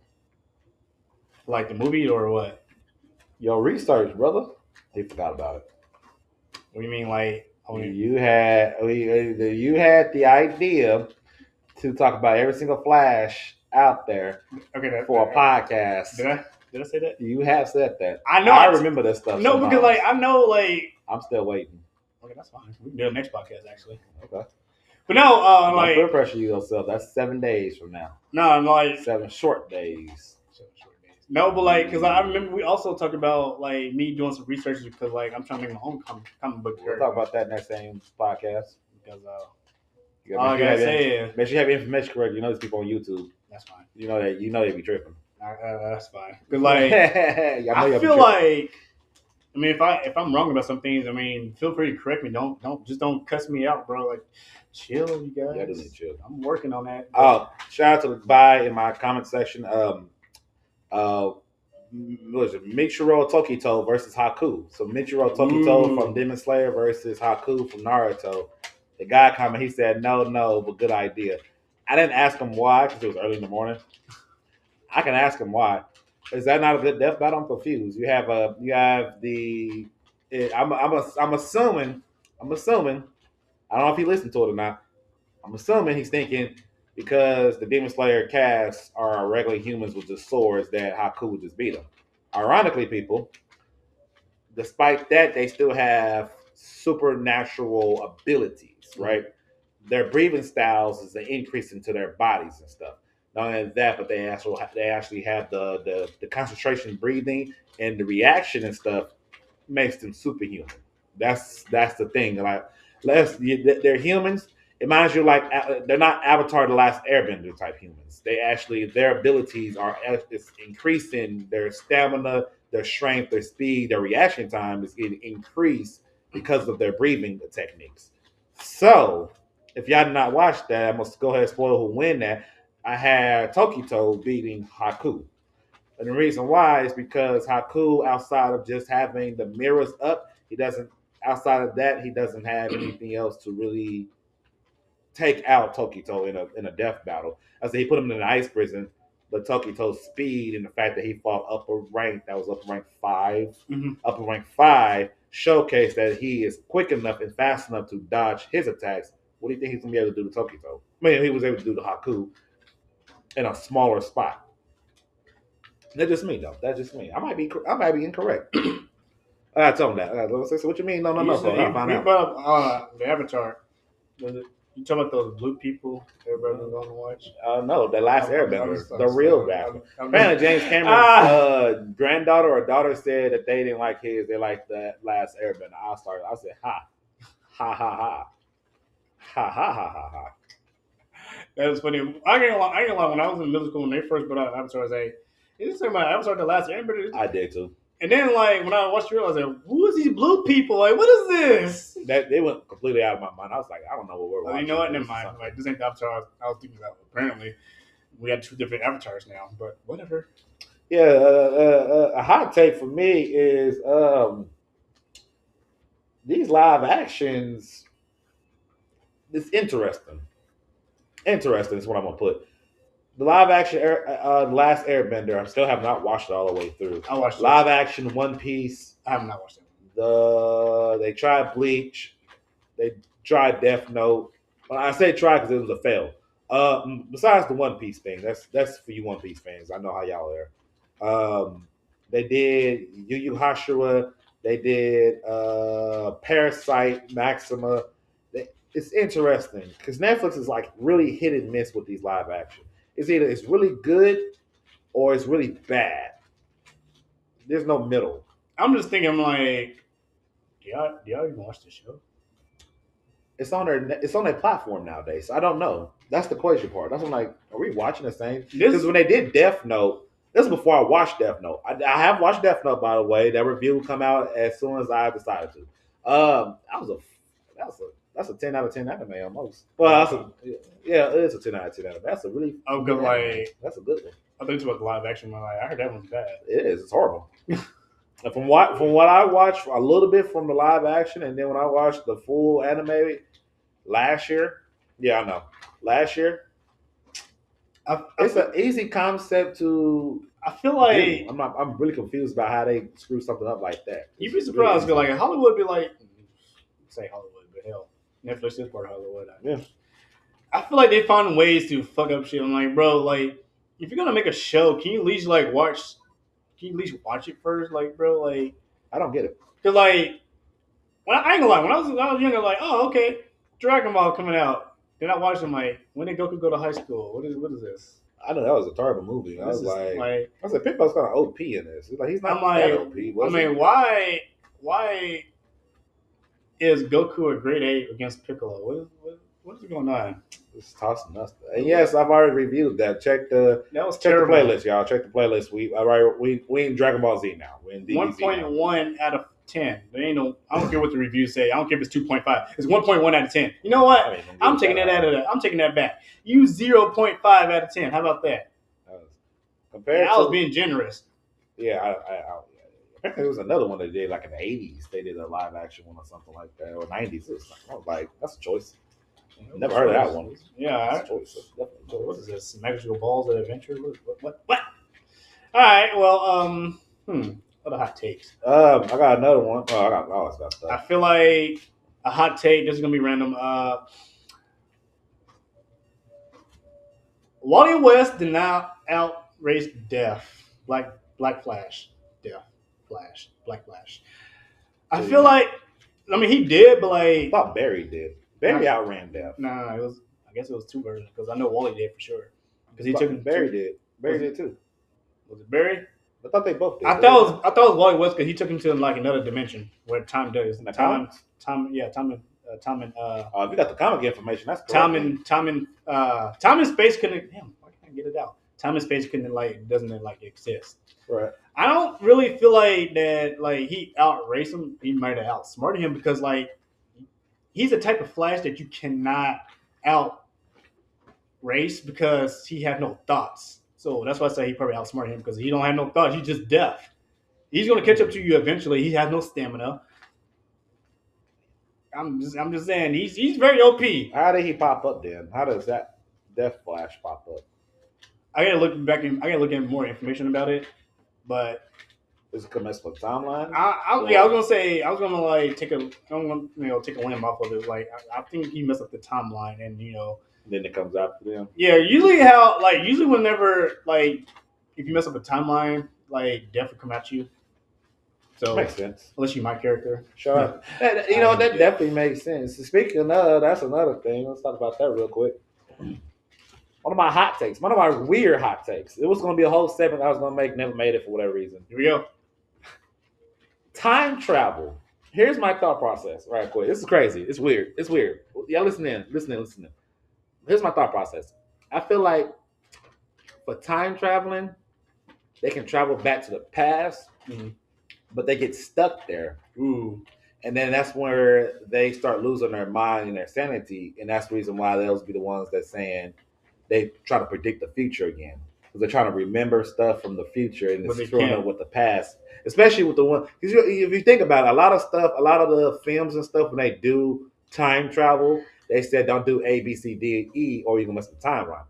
Like the movie or what? your research, brother. He forgot about it. What do you mean, like? I mean, You had the idea to talk about every single Flash out there okay, for a podcast. did I say that? You have said that. I know. I remember this stuff. No, sometimes. because like I know, like I'm still waiting. okay, that's fine. We can do the next podcast actually. Okay. But no, Don't like put pressure you yourself. That's 7 days from now. no, I'm like 7 short days. no, but like because I remember we also talked about like me doing some research because like I'm trying to make my own comic book. We'll talk about that next same podcast. Because You all I gotta say is make sure you have your information correct. You know these people on YouTube. that's fine. You know they be tripping. That's fine. Because like Yeah, I feel like I mean if I'm wrong about some things, I mean feel free to correct me. Don't cuss me out, bro. Like chill, you guys. Yeah, I do need to chill. I'm working on that. Shout out to the guy in my comment section. What is it? Michiro Tokito versus Haku. So Michiro Tokito from Demon Slayer versus Haku from Naruto. The guy comment, he said, no, but good idea. I didn't ask him why because it was early in the morning. I can ask him why. Is that not a good death battle? I'm confused. You have the. I'm assuming. I don't know if he listened to it or not. I'm assuming he's thinking because the Demon Slayer cast are regular humans with just swords that Haku would just beat them. Ironically, people, despite that, they still have supernatural abilities, right? Their breathing styles is an increase into their bodies and stuff. Not only that, but they actually have the concentration breathing and the reaction and stuff makes them superhuman. That's the thing. Like, they're humans. It reminds you like they're not Avatar: The Last Airbender type humans. They actually their abilities are it's increasing their stamina, their strength, their speed, their reaction time is getting increased because of their breathing techniques. So, if y'all did not watch that, I must go ahead and spoil who win that. I had Tokito beating Haku. And the reason why is because Haku, outside of just having the mirrors up, he doesn't. Outside of that, he doesn't have anything else to really take out Tokito in a death battle. I said he put him in an ice prison, but Tokito's speed and the fact that he fought upper rank, that was upper rank 5, upper rank 5, showcased that he is quick enough and fast enough to dodge his attacks. What do you think he's gonna be able to do to Tokito? I mean, he was able to do to Haku in a smaller spot. That's just me, though. That's just me. I might be incorrect. I told him that. I said, what you mean? No. You brought up the Avatar. You talking about those blue people everybody's going to watch? No, the Last Airbender, the real guy. Apparently, James Cameron's granddaughter or daughter said that they didn't like his. They liked the Last Airbender. I said, ha ha. That was funny. I ain't gonna lie. When I was in middle school, when they first brought out Avatar, I was like, "Is this talking about Avatar: The Last Airbender?" I did too. And then, like, when I watched it, I was like, "Who is these blue people? Like, what is this?" That they went completely out of my mind. I was like, I don't know what we're watching. You know what? Never mind. Like, this ain't the Avatar I was thinking about. Apparently, we got 2 different avatars now, but whatever. Yeah, a hot take for me is these live actions. It's interesting. Interesting is what I'm gonna put. The live action Last Airbender. I still have not watched it all the way through. I watched live action One Piece. I have not watched it. They tried Bleach. They tried Death Note. Well, I say try because it was a fail. Besides the One Piece thing, that's for you One Piece fans. I know how y'all are. They did Yu Yu Hakusho. They did Parasite, Maxima. It's interesting because Netflix is like really hit and miss with these live action. It's either it's really good or it's really bad. There's no middle. I'm just thinking, I'm like, do y'all even watch the show? It's on their platform nowadays. So I don't know. That's the question part. That's when I'm like, are we watching the same? Because when they did Death Note, this is before I watched Death Note. I have watched Death Note, by the way. That review will come out as soon as I decided to. That's a 10 out of 10 anime almost. Well, it is a 10 out of 10 anime. That's a really good like that's a good one. I think it's about the live action one. Like, I heard that one's bad. It is. It's horrible. And from what I watched a little bit from the live action, and then when I watched the full anime last year, yeah, I know. Last year, it's an easy concept to I feel do. like I'm really confused about how they screw something up like that. you'd be It's surprised. really Cause like Hollywood be like, say Hollywood, but hell, Netflix is part of Hollywood. Yeah. I feel like they find ways to fuck up shit. I'm like, bro, like if you're gonna make a show, can you at least like watch? Can you at least watch it first, like, bro, like, I don't get it. cause like, I ain't gonna lie, when I was younger, like, oh, okay, Dragon Ball coming out. Then I watched them like, when did Goku go to high school? What is this? I know that was a terrible movie. I This was is like, I said, Pitbull's kind of OP in this. He's like, he's not I'm like, that OP. I Was he? mean, why is Goku a grade 8 against Piccolo? What is going on? It's tossing us. And yes, I've already reviewed that. Check the That was check the terrible. playlist, y'all. Check the playlist. We in Dragon Ball Z now. We're in DBZ now. 1.1 out of 10. There ain't no. I don't care what the reviews say. I don't care if it's 2.5. It's 1.1 out of 10. You know what? I mean, I'm taking that out of that. I'm taking that back. You 0.5 out of 10. How about that? Compared I was to being generous. yeah, I think there was another one that did like in the '80s. They did a live action one or something like that, or '90s. I was like, that's a choice. Never heard of that one. Yeah. That's a choice. That's definitely a choice. What is this? Magical Balls of Adventure? What? All right. Well, what are hot takes? I got another one. Oh, I always got I stuff. feel like a hot take. This is gonna be random. Wally West did not outrace Death. Black Flash. Death. Flash. Black Flash. I feel like. I mean, he did, but I like, thought Barry did. Barry outran Death. no. It was. I guess it was two versions because I know Wally did for sure. Because he took him. Barry did. Barry did too. Was it Barry? I thought they both did. I thought it was Wally West because he took him to like another dimension where time does In the time comics? and If you got the comic information, that's correct. time and space couldn't. Damn, why can't I get it out? Time and space couldn't like doesn't like exist. Right. I don't really feel like that. Like he outraced him. He might have outsmarted him because like he's the type of Flash that you cannot outrace because he had no thoughts. So that's why I say he probably outsmarted him because he don't have no thoughts. He's just deaf. He's gonna catch up to you eventually. He has no stamina. I'm just saying he's very OP. How did he pop up then? How does that Death Flash pop up? I gotta look back. I gotta look at more information about it. But Is it commenced with timeline? I was gonna like take a take a limb off of it. Like I think he messed up the timeline, and Then it comes after them. yeah. Usually whenever like if you mess up a timeline, like death will come at you. So Makes sense. unless you my character, Sure. That definitely makes sense. Speaking of, that's another thing. Let's talk about that real quick. One of my hot takes, one of my weird hot takes. It was going to be a whole segment I was going to make, never made it for whatever reason. Here we go. Time travel. Here's my thought process, right quick. This is crazy. It's weird. Yeah, listen in. Here's my thought process. I feel like for time traveling, they can travel back to the past, but they get stuck there. Ooh. And then that's where they start losing their mind and their sanity. And that's the reason why they'll be the ones that saying they try to predict the future again. Because they're trying to remember stuff from the future and But they it's screwing can't. up with the past. Especially with the one, because if you think about it, a lot of the films and stuff, when they do time travel, they said don't do A, B, C, D, E, or you're going to mess the timeline.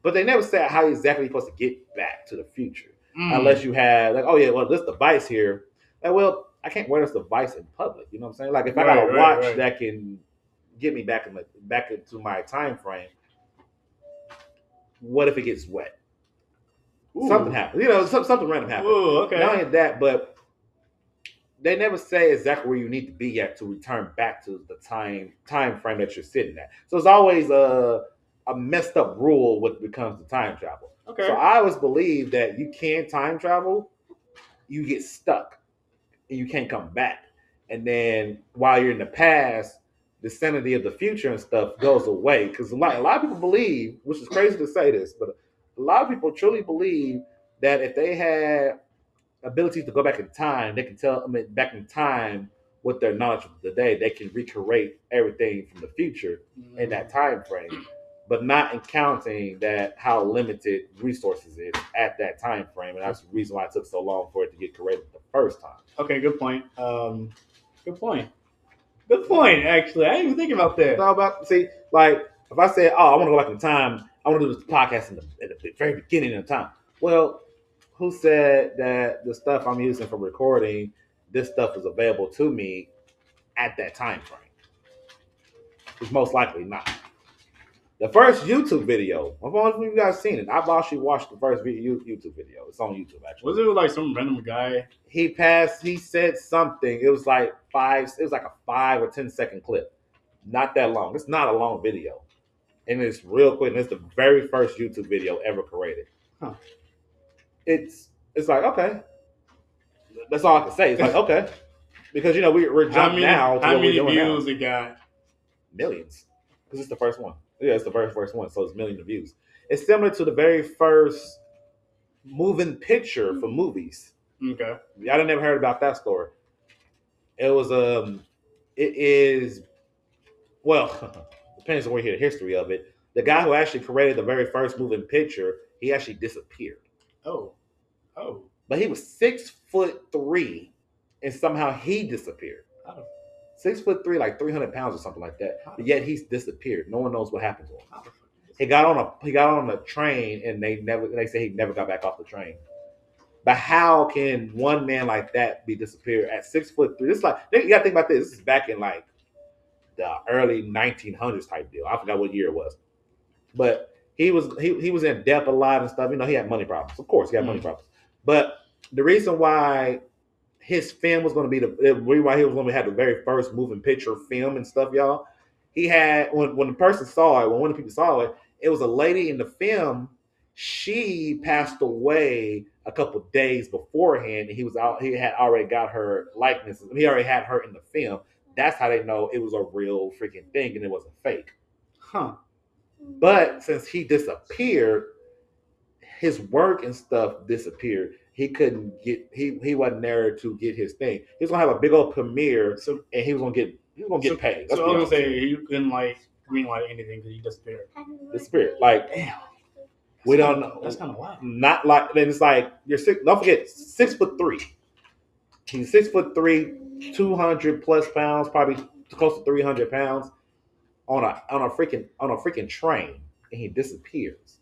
But they never said how exactly you're supposed to get back to the future. Unless you have, like, oh yeah, well, this device here. Like, well, I can't wear this device in public. You know what I'm saying? Like, if I got a watch that can get me back into my time frame, what if it gets wet? Ooh. Something happens. Something random happens. Ooh, okay. Not only that, but they never say exactly where you need to be at to return back to the time frame that you're sitting at. So it's always a messed up rule when it comes to time travel. Okay. So I always believe that you can time travel, you get stuck, and you can't come back. And then while you're in the past, the sanity of the future and stuff goes away. Because a lot of people believe, which is crazy to say this, but a lot of people truly believe that if they had abilities to go back in time, they can back in time with their knowledge of the day, they can recreate everything from the future in that time frame. but not accounting that how limited resources is at that time frame, and that's the reason why it took so long for it to get corrected the first time. Okay, good point. Good point. Good point. Actually, I didn't even think about that. It's all about see, like if I say, "Oh, I want to go back in time. I want to do this podcast in the very beginning of time." Well, who said that the stuff I'm using for recording, this stuff is available to me at that time frame? It's most likely not. The first YouTube video, I don't know if you guys seen it. I've actually watched the first YouTube video. It's on YouTube actually. Was it like some random guy? He said something. It was like a 5 or 10 second clip. Not that long. It's not a long video. And it's real quick. And it's the very first YouTube video ever created. Huh. It's like, okay. That's all I can say. It's like, okay. Because, we're jumping now to how what we're many doing now. views it got? Millions. Because it's the first one. Yeah, it's the very first one. So it's millions of views. It's similar to the very first moving picture for movies. Okay. Y'all done never heard about that story. It was it is depends on where you hear the history of it. The guy who actually created the very first moving picture, he actually disappeared. Oh. But he was 6'3", and somehow he disappeared. Oh. 6'3", like 300 pounds or something like that. But yet he's disappeared. No one knows what happened to him. He got on a train, and they say he never got back off the train. But how can one man like that be disappeared at 6'3"? This is like, you gotta think about this. This is back in like the early 1900s type deal. I forgot what year it was, but he was in debt a lot and stuff. He had money problems. Of course, he had money problems. But the reason why his film was going to be the reason why he was going to have the very first moving picture film and stuff, y'all. He had when the person saw it, when one of the people saw it, it was a lady in the film. She passed away a couple days beforehand, and he had already got her likeness. He already had her in the film. That's how they know it was a real freaking thing and it wasn't fake. Huh. But since he disappeared, his work and stuff disappeared. He couldn't get he wasn't there to get his thing. He was gonna have a big old premiere, and he was gonna get paid. So I was gonna say he couldn't like greenlight anything because he disappeared. Like, damn. We don't know. That's kind of wild. Not like then it's like you're six. Don't forget 6'3". He's 6'3", 200 plus pounds, probably close to 300 pounds, on a freaking train, and he disappears.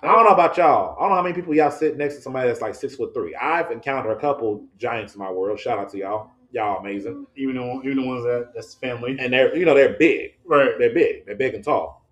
I don't know about y'all. I don't know how many people y'all sit next to somebody that's like 6'3". I've encountered a couple giants in my world. Shout out to y'all. Y'all amazing. Even the ones that's family. And they're big. Right. They're big. They're big and tall.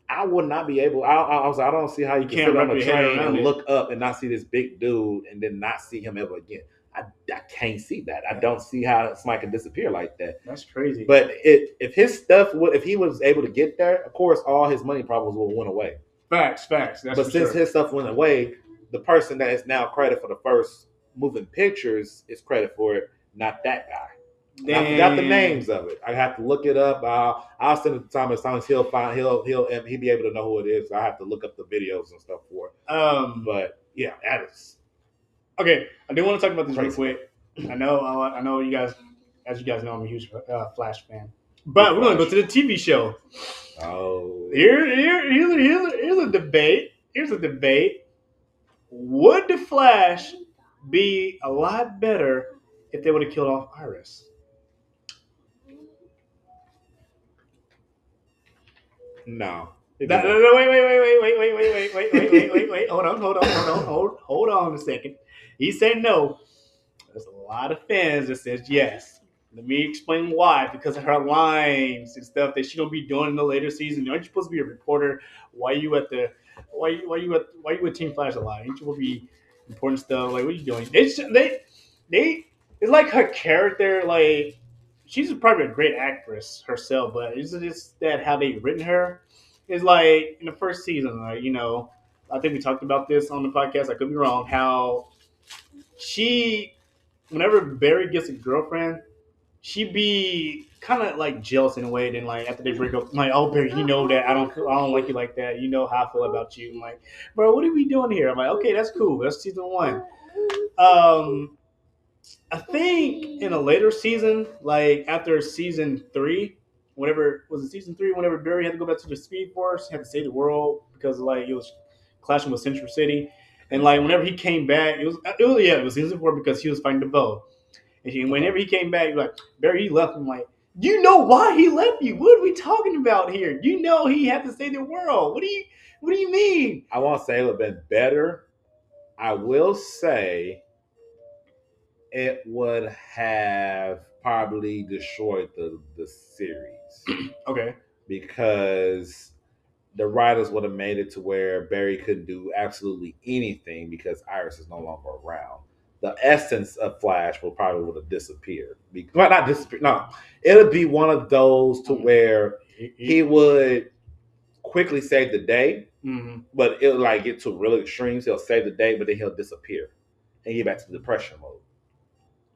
I would not be able. I don't see how you can sit on a train and look up and not see this big dude and then not see him ever again. I can't see that. I don't see how somebody can disappear like that. That's crazy. But if his stuff if he was able to get there, of course, all his money problems will went away. Facts. That's but since his stuff went away, the person that is now credited for the first moving pictures is credited for it, not that guy. I forgot the names of it. I have to look it up. I'll send it to Thomas. Thomas, he'll be able to know who it is. I have to look up the videos and stuff for it. But yeah, that is okay. I do want to talk about this real quick. I know you guys. As you guys know, I'm a huge Flash fan. But we're gonna go to the TV show. Oh, here's a debate. Here's a debate. Would the Flash be a lot better if they would have killed off Iris? No. Wait. Hold on a second. He said no. There's a lot of fans that says yes. Let me explain why. Because of her lines and stuff that she gonna be doing in the later season. Aren't you supposed to be a reporter? Why you with Team Flash a lot? Ain't you supposed to be important stuff? Like, what are you doing? It's like her character, like. She's probably a great actress herself, but it's just that how they've written her is like in the first season, like, I think we talked about this on the podcast. I could be wrong. How whenever Barry gets a girlfriend, she be kind of like jealous in a way. Then like after they break up, I'm like, oh Barry, that I don't like you like that. You know how I feel about you. I'm like, bro, what are we doing here? I'm like, okay, that's cool. That's season 1. I think in a later season, like after season 3, whenever was it season 3? Whenever Barry had to go back to the Speed Force, he had to save the world because like it was clashing with Central City, and like whenever he came back, it was season 4 because he was fighting the bow. And whenever he came back, like Barry, he left him like, you know why he left you? What are we talking about here? You know he had to save the world. What do you mean? I won't say it would have been better. I will say it would have probably destroyed the series. Okay. Because the writers would have made it to where Barry couldn't do absolutely anything because Iris is no longer around. The essence of Flash would have disappeared. Well, not disappear. No, it would be one of those to where he would quickly save the day, but it'll like get to really extremes. He'll save the day, but then he'll disappear and get back to the depression mode.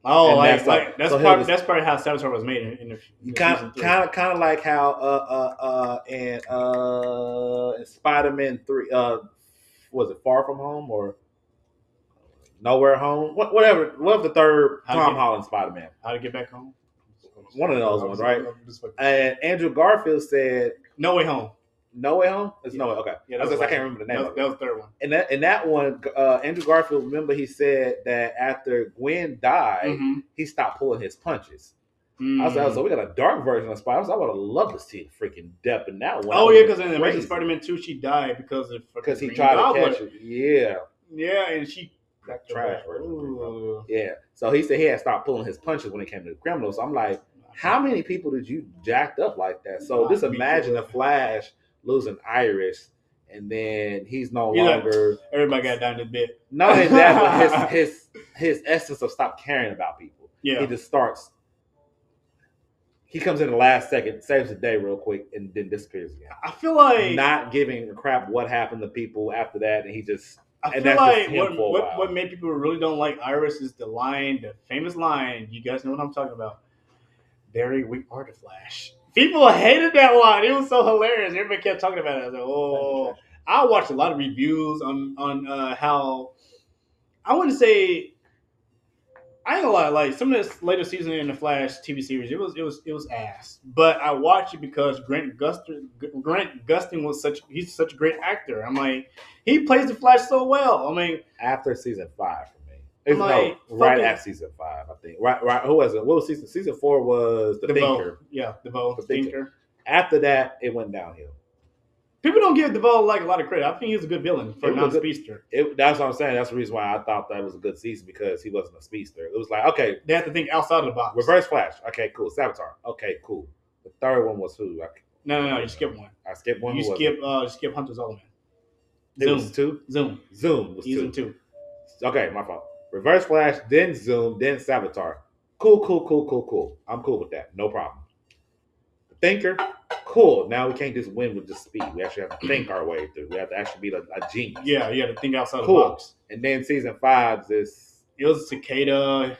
Oh, that's probably how Savitar was made in the kind of like how in Spider-Man 3 was it Far From Home or Nowhere Home, whatever the third Tom Holland Spider-Man, How to Get Back Home, one of those ones, right? And Andrew Garfield said No Way Home. No Way Home? It's No Way. Okay. Yeah, I can't remember the name. That was the third one. In that one, Andrew Garfield, remember he said that after Gwen died, he stopped pulling his punches. I was like, so we got a dark version of Spider. I would have loved to see Freaking Depp in that one. Oh yeah, because in Amazing Spider-Man 2, she died because he tried to catch it. Yeah, and she trash version. Yeah, so he said he had stopped pulling his punches when it came to the criminals. So I'm like, how many people did you jacked up like that? So just imagine the Flash losing Iris, and then he's no longer. Everybody got down to bit. Not only that, but his essence of stop caring about people. Yeah, he just starts. He comes in the last second, saves the day real quick, and then disappears again. I feel like not giving a crap what happened to people after that, and he just. I feel like what made people really don't like Iris is the famous line. You guys know what I'm talking about. Barry, we are the Flash. People hated that line. It was so hilarious. Everybody kept talking about it. I was like, oh. I watched a lot of reviews on how I wouldn't say. I ain't gonna lie. Like some of this later season in the Flash TV series, it was ass. But I watched it because Grant Gustin was he's such a great actor. I'm like, he plays the Flash so well. I mean, after season 5 for me. Right at season 5, I think. Right. Who was it? What was season? Season 4 was the Thinker. Yeah, the Thinker. After that, it went downhill. People don't give DeVoe like a lot of credit. I think he's a good villain for a non-speedster. That's what I'm saying. That's the reason why I thought that was a good season because he wasn't a speedster. It was like, okay, they have to think outside of the box. Reverse Flash. Okay, cool. Savitar. Okay, cool. The third one was who? No. You skipped one. I skipped one. You skip Hunter Zolomon. Zoom. It was 2? Zoom was season 2. Okay, my fault. Reverse Flash, then Zoom, then Savitar. Cool. I'm cool with that. No problem. The Thinker. Cool. Now we can't just win with just speed. We actually have to think our way through. We have to actually be a genius. Yeah, you have to think outside the box. And then season 5 it was Cicada,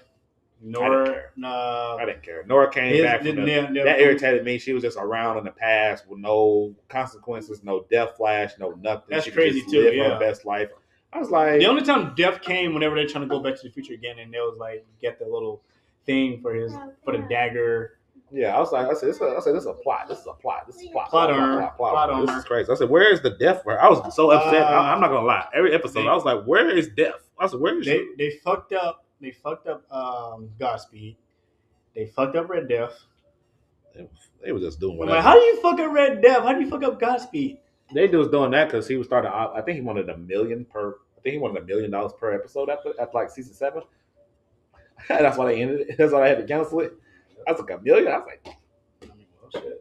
Nora. I didn't care. Nora came back. That irritated me. She was just around in the past with no consequences, no death flash, no nothing. That's she crazy just too. Live her best life. I was like, the only time death came whenever they're trying to go back to the future again, and they was like get the little thing for the dagger. Yeah, I said, this is a plot. This is a plot. Plot armor. This is crazy. I said, where is the death? I was so upset. I'm not gonna lie. Every episode, I was like, where is death? I said, where is she? They fucked up. They fucked up Godspeed. They fucked up Red Death. They were just doing whatever. Like, how do you fuck up Red Death? How do you fuck up Godspeed? They was doing that because he was starting. I think he wanted $1 million per episode after like season 7. That's why they ended it. That's why they had to cancel it. I was like $1 million. I was like,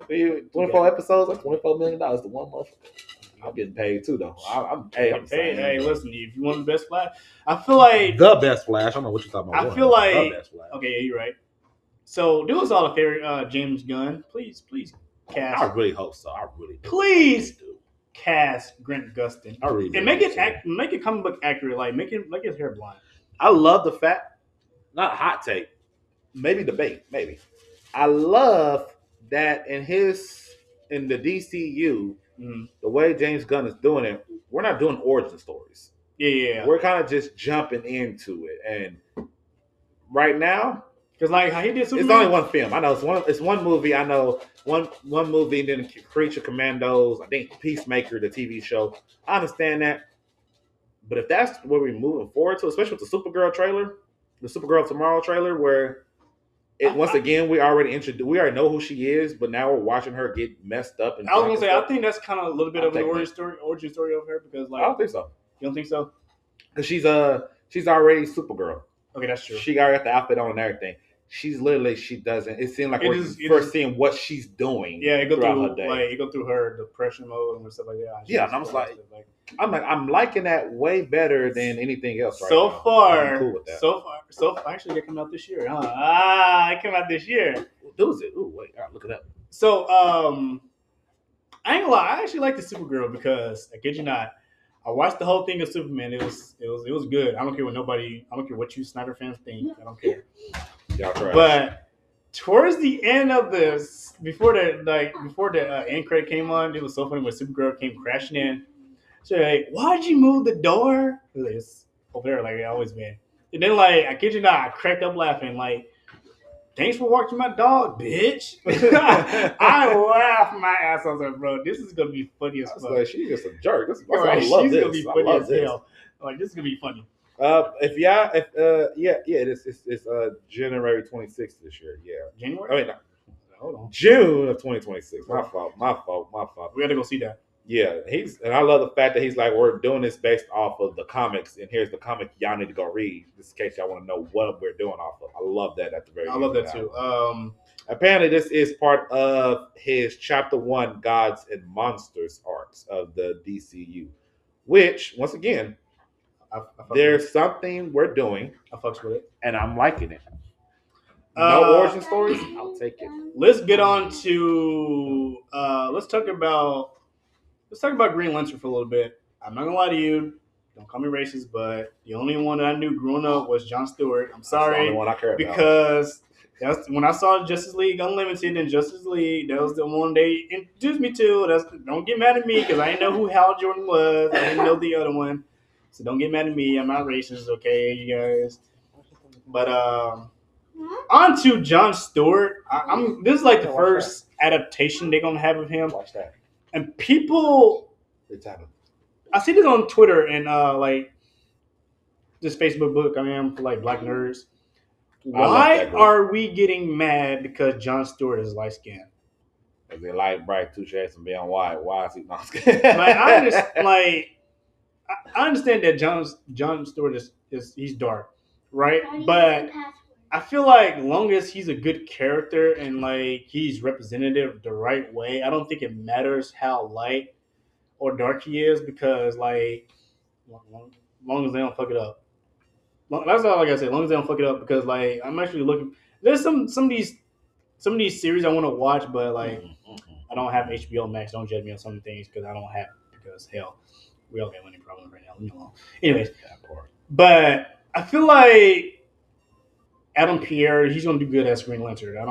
shit. 24 episodes. That's $24 million to one month. I'm getting paid too, though. I'm paid. Hey, listen, if you want the best Flash, I feel like the best Flash. I don't know what you're talking about. I feel like the best Flash. Okay, yeah, you're right. So do us all a favor, James Gunn. Please cast. I really hope so. I really do. Please cast Grant Gustin. I really do. And make it comic book accurate. Like make his hair blonde. I love the fact. Not hot take. Maybe debate. Maybe. I love that in the DCU, the way James Gunn is doing it, we're not doing origin stories. Yeah. We're kind of just jumping into it. And right now, Because like how he did Superman. It's only one film. I know it's one movie. I know one movie. And then Creature Commandos. I think Peacemaker, the TV show. I understand that, but if that's what we're moving forward to, especially with the Supergirl trailer, the Supergirl Tomorrow trailer, where once again we already know who she is, but now we're watching her get messed up. And I was gonna say, I think that's kind of a little bit of an origin story of her because like I don't think so. You don't think so? Because she's already Supergirl. Okay, that's true. She already got the outfit on and everything. She's literally she doesn't. It seems like we're first seeing what she's doing. Yeah, it go through her day. Like you go through her depression mode and stuff like that. Yeah, and I'm liking that way better than anything else. Right so now. far, I'm cool with that. So far, actually, they come out this year. Huh? It came out this year. Does it? Ooh, wait, all right, look it up. So, I ain't gonna lie. I actually like the Supergirl because I kid you not. I watched the whole thing of Superman. It was good. I don't care what you Snyder fans think. I don't care. Y'all try. But towards the end of this, before the end credit came on, it was so funny when Supergirl came crashing in. So like, why'd you move the door? It's over there, like it always been. And then like, I kid you not, I cracked up laughing. Like, thanks for watching my dog, bitch. I laughed my ass off. Like, bro, this is gonna be funny as fuck. Like, she's just a jerk. She's gonna be funny as hell. Like, this is gonna be funny. It's January 26th this year. Yeah, January. I mean, hold on, June of 2026. My fault. We got to go see that. Yeah, and I love the fact that he's like, we're doing this based off of the comics, and here's the comic y'all need to go read. Just in case y'all want to know what we're doing off of. I love that at the very. I love that too. Apparently, this is part of his Chapter 1 Gods and Monsters arcs of the DCU, which once again. There's something we're doing. I fucks with it, and I'm liking it. No origin stories. I'll take it. Let's get on to let's talk about Green Lantern for a little bit. I'm not gonna lie to you. Don't call me racist, but the only one that I knew growing up was John Stewart. I'm sorry, that's the only one I care about. Because that's when I saw Justice League Unlimited and Justice League. That was the one they introduced me to. Don't get mad at me because I didn't know who Hal Jordan was. I didn't know the other one. So don't get mad at me. I'm not racist, okay, you guys. But on to John Stewart. This is like the first adaptation they're gonna have of him. Watch that. And people, I see this on Twitter and like this Facebook book I am for like Black Nerds. Why are we getting mad because John Stewart is light skinned? Because they like bright two shades and being white. Why is he not skinny? I understand that John Stewart is he's dark, right? But I feel like long as he's a good character and like he's representative the right way, I don't think it matters how light or dark he is because like long as they don't fuck it up. That's all I gotta say. Long as they don't fuck it up because like I'm actually looking. There's some of these series I want to watch, but like I don't have HBO Max. Don't judge me on some things because I don't have it because hell. We all got money problems right now. Leave me alone. Anyways, but I feel like Adam Pierre, he's gonna do good as Green Lantern. I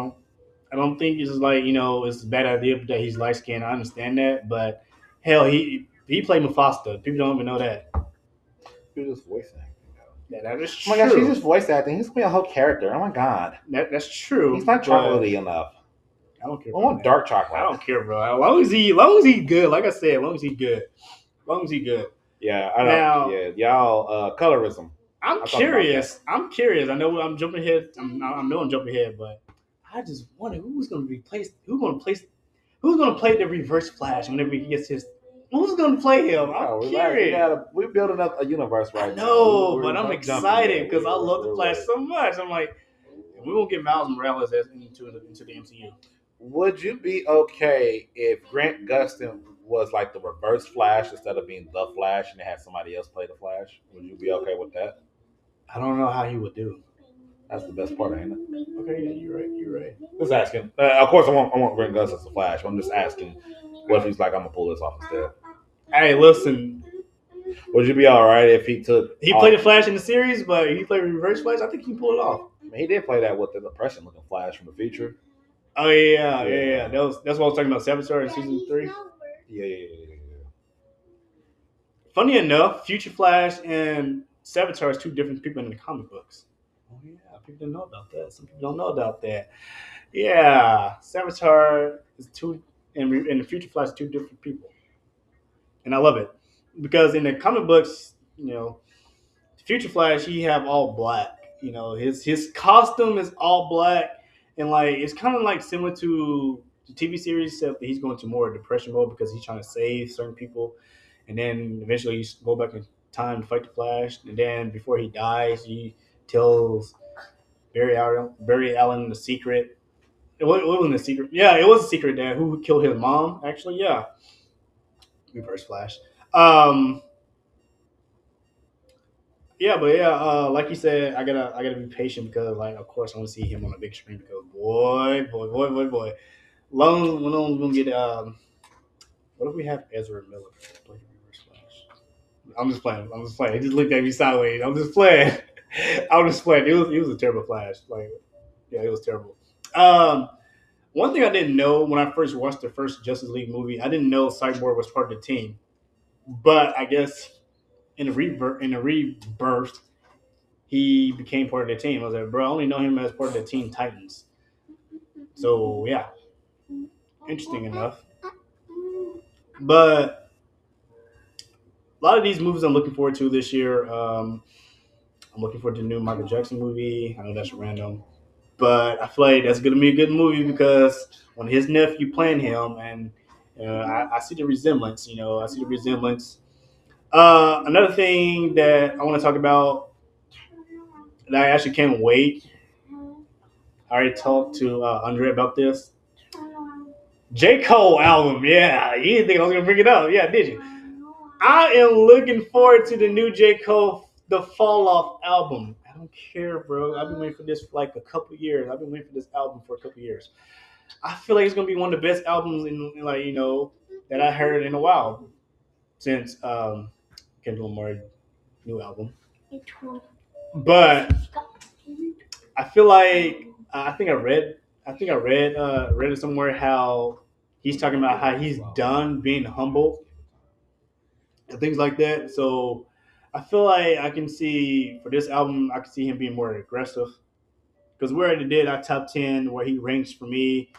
don't think it's like it's a bad idea that he's light skinned. I understand that, but hell, he played Mephisto. People don't even know that. He was just voice acting. Yeah, that is true. Oh my gosh, he's just voice acting. He's gonna be a whole character. Oh my god, that's true. He's not chocolatey enough. I don't care. I want dark chocolate. I don't care, bro. As long as he's good. Like I said, as long as he's good. Yeah, I know. Yeah, y'all, colorism. I'm curious. I know I'm jumping ahead. I know I'm jumping ahead, but I just wonder who's going to play the Reverse Flash whenever he gets his. Who's going to play him? I'm curious. We're building up a universe right now. No, but I'm excited because I love the Flash so much. I'm like, we won't get Miles Morales into the MCU. Would you be okay if Grant Gustin was like the Reverse Flash instead of being the Flash and they had somebody else play the Flash? Would you be okay with that? I don't know how he would do. That's the best part, ain't it? Okay, yeah, you're right. Just asking. Of course, I want Grant Gustin as the Flash. I'm just asking. What if he's like, I'm gonna pull this off instead? Hey, listen. Would you be all right if he played the Flash in the series, but he played Reverse Flash? I think he can pull it off. I mean, he did play that with the depression-looking Flash from the feature. Oh yeah. That's what I was talking about. Savitar in season 3. Yeah. Funny enough, Future Flash and Savitar is two different people in the comic books. Oh yeah, people didn't know about that. Some people don't know about that. Yeah, Savitar is two, and the Future Flash two different people, and I love it because in the comic books, Future Flash he have all black. His costume is all black, and like it's kind of like similar to the TV series, except that he's going to more depression mode because he's trying to save certain people, and then eventually you go back in time to fight the Flash, and then before he dies, he tells Barry Allen the secret. It wasn't a secret. Yeah, it was a secret that who killed his mom. Actually, yeah, Reverse Flash. Um, yeah, but yeah, like you said, I gotta be patient because, like, of course, I want to see him on a big screen because boy, Lone gonna get. What if we have Ezra Miller play Reverse Flash? I'm just playing. I'm just playing. He just looked at me sideways. I'm just playing. I'm just playing. It was a terrible Flash. Like, yeah, it was terrible. Um, One thing I didn't know when I first watched the first Justice League movie, I didn't know Cyborg was part of the team. But I guess in the rebirth, he became part of the team. I was like, bro, I only know him as part of the Teen Titans. So yeah, interesting enough. But a lot of these movies I'm looking forward to this year. I'm looking forward to the new Michael Jackson movie. I know that's random, but I feel like that's gonna be a good movie because when his nephew playing him, and I see the resemblance. I see the resemblance. Another thing that I want to talk about that I actually can't wait. I already talked to Andre about this. J. Cole album, yeah. You didn't think I was gonna bring it up, yeah? Did you? I am looking forward to the new J. Cole, the Fall Off album. I don't care, bro. I've been waiting for this for like a couple years. I've been waiting for this album for a couple years. I feel like it's gonna be one of the best albums in like that I heard in a while since Kendrick Lamar new album. But I feel like I think I read it somewhere how he's talking about how he's done being humble and things like that. So I feel like I can see for this album, I can see him being more aggressive because we already did our top 10 where he ranks for me.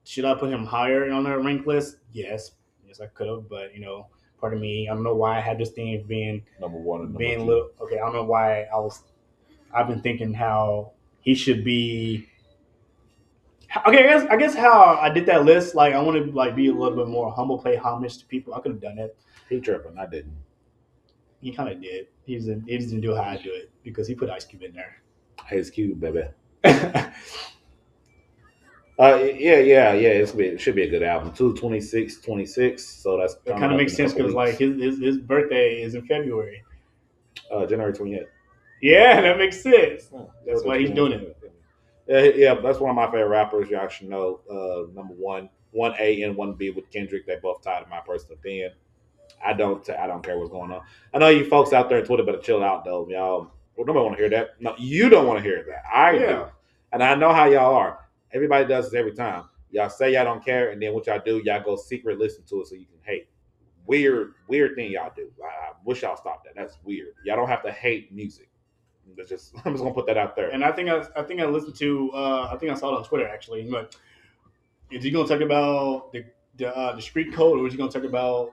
Should I put him higher on that rank list? Yes, I could have, but part of me, I don't know why I had this thing of being Number one and number being two. little. Okay, I don't know why I've been thinking how he should be. Okay, I guess how I did that list, like I want to like be a little bit more humble, pay homage to people. I could have done that. He tripping. I didn't. He kind of did. He just didn't do how I do it because he put Ice Cube in there. Hey, cute, baby. It Yeah. It should be a good album. 2/26/26. So that's coming kind of up makes in a sense couple because like weeks. his birthday is in February. January 28th. Yeah, that makes sense. That's Birthday why he's doing January it. 28th. Yeah, that's one of my favorite rappers. Y'all should know. Number one A and one B with Kendrick. They both tied in my personal opinion. I don't care what's going on. I know you folks out there on Twitter better chill out though, y'all. Well, nobody want to hear that. No, you don't want to hear that. I do, Yeah, and I know how y'all are. Everybody does this every time. Y'all say y'all don't care, and then what y'all do, y'all go secret listen to it so you can hate. Weird thing y'all do. I wish y'all stop that. That's weird. Y'all don't have to hate music. That's just I'm just gonna put that out there. and I think I listened to I think I saw it on Twitter actually. But is he gonna talk about the street code or is he gonna talk about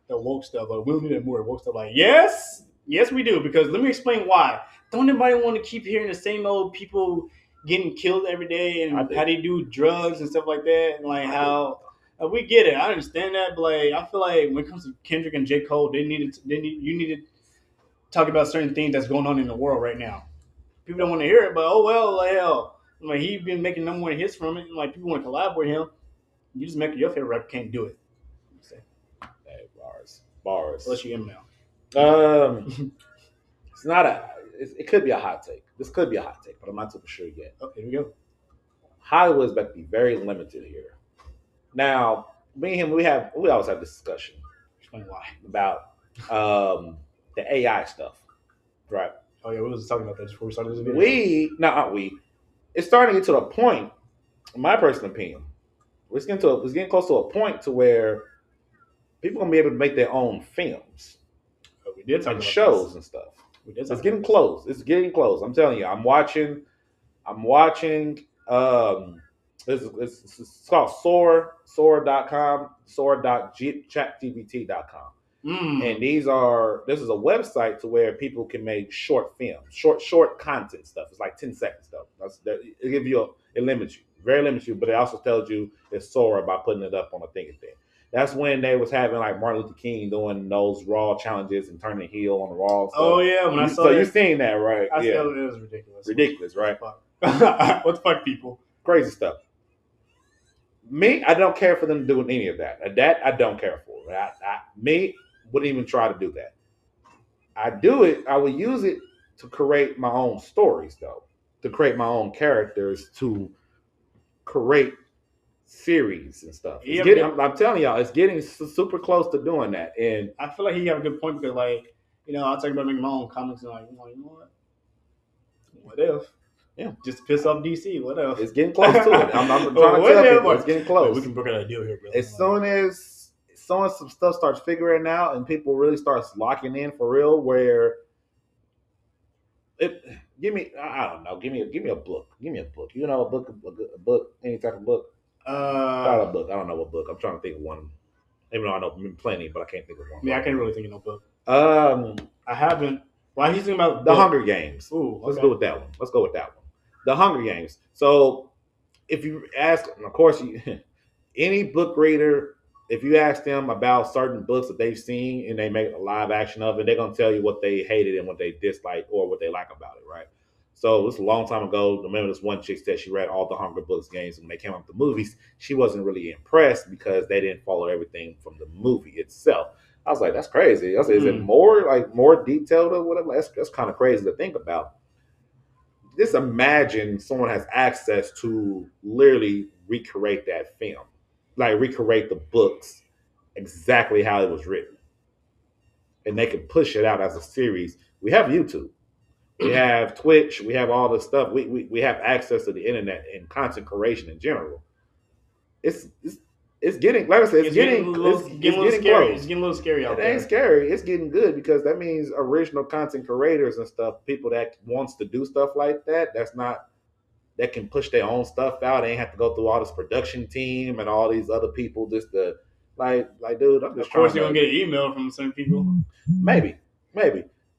the woke stuff? Like, we don't need that more woke stuff. Like, yes, we do. Because let me explain why. Don't anybody want to keep hearing the same old people getting killed every day I and do. how they do drugs and stuff like that, and like I do. how we get it. I understand that, but like I feel like when it comes to Kendrick and J Cole, you need to talk about certain things that's going on in the world right now. People don't want to hear it, but oh well, like hell. Like he been making number one hits from it, and like people want to collab with him. You just make your favorite rapper can't do it. Hey, bars. Unless you Eminem. It's not a. It could be a hot take. This could be a hot take, but I'm not super sure yet. Oh, here we go. Hollywood is about to be very limited here. Now, me and him, we always have this discussion Explain why. about the AI stuff, right? Oh yeah, we was talking about that just before we started this video. Not we. It's starting to get to a point, in my personal opinion. It's getting close to a point to where people gonna be able to make their own films We did talk and about shows this. and stuff. It's getting close. It's getting close. I'm telling you. I'm watching. I'm watching. It's called Soar. Soar.com. Soar.chatgpt.com. And this is a website to where people can make short films, short content stuff. It's like 10 seconds stuff. It gives you it limits you, very limits you, but it also tells you it's Sora by putting it up on a thing. That's when they was having like Martin Luther King doing those raw challenges and turning heel on the raw stuff. Oh yeah, when I saw that, you've seen that, right? I saw it was ridiculous. Ridiculous, right? What the fuck, people? Crazy stuff. Me, I don't care for them doing any of that. That I don't care for. Me wouldn't even try to do that. I do it. I would use it to create my own stories, though, to create my own characters, to create series and stuff. I'm telling y'all, it's getting super close to doing that. And I feel like he got a good point because, like, I'll talk about making my own comics and like, you know what? What if? Yeah, just piss off DC. What else? It's getting close to it. I'm trying to tell people it's getting close. We can work out a deal here, bro. As soon as some stuff starts figuring out and people really starts locking in for real, where give me a book. Give me a book. You know, a book, any type of book. Not a book. I don't know what book. I'm trying to think of one. Even though I know plenty, but I can't think of one. Yeah, I can't really think of no book. I haven't. Why he's thinking about The Hunger Games? Ooh, okay. Let's go with that one. The Hunger Games. So, if you ask, and of course, any book reader, if you ask them about certain books that they've seen and they make a live action of it, they're gonna tell you what they hated and what they disliked or what they like about it, right? So this is a long time ago. Remember, this one chick said she read all the Hunger Books games, and when they came out with the movies, she wasn't really impressed because they didn't follow everything from the movie itself. I was like, that's crazy. I said, is it more detailed or whatever? That's kind of crazy to think about. Just imagine someone has access to literally recreate that film, like recreate the books exactly how it was written, and they can push it out as a series. We have YouTube, we have Twitch, we have all this stuff. We have access to the internet and content creation in general. It's getting, like I said, it's getting scary. Close. It's getting a little scary out there. It ain't scary. It's getting good because that means original content creators and stuff, people that wants to do stuff like that, that can push their own stuff out. They ain't have to go through all this production team and all these other people just to like, dude, I'm just of course you're gonna get an email from certain people. Maybe.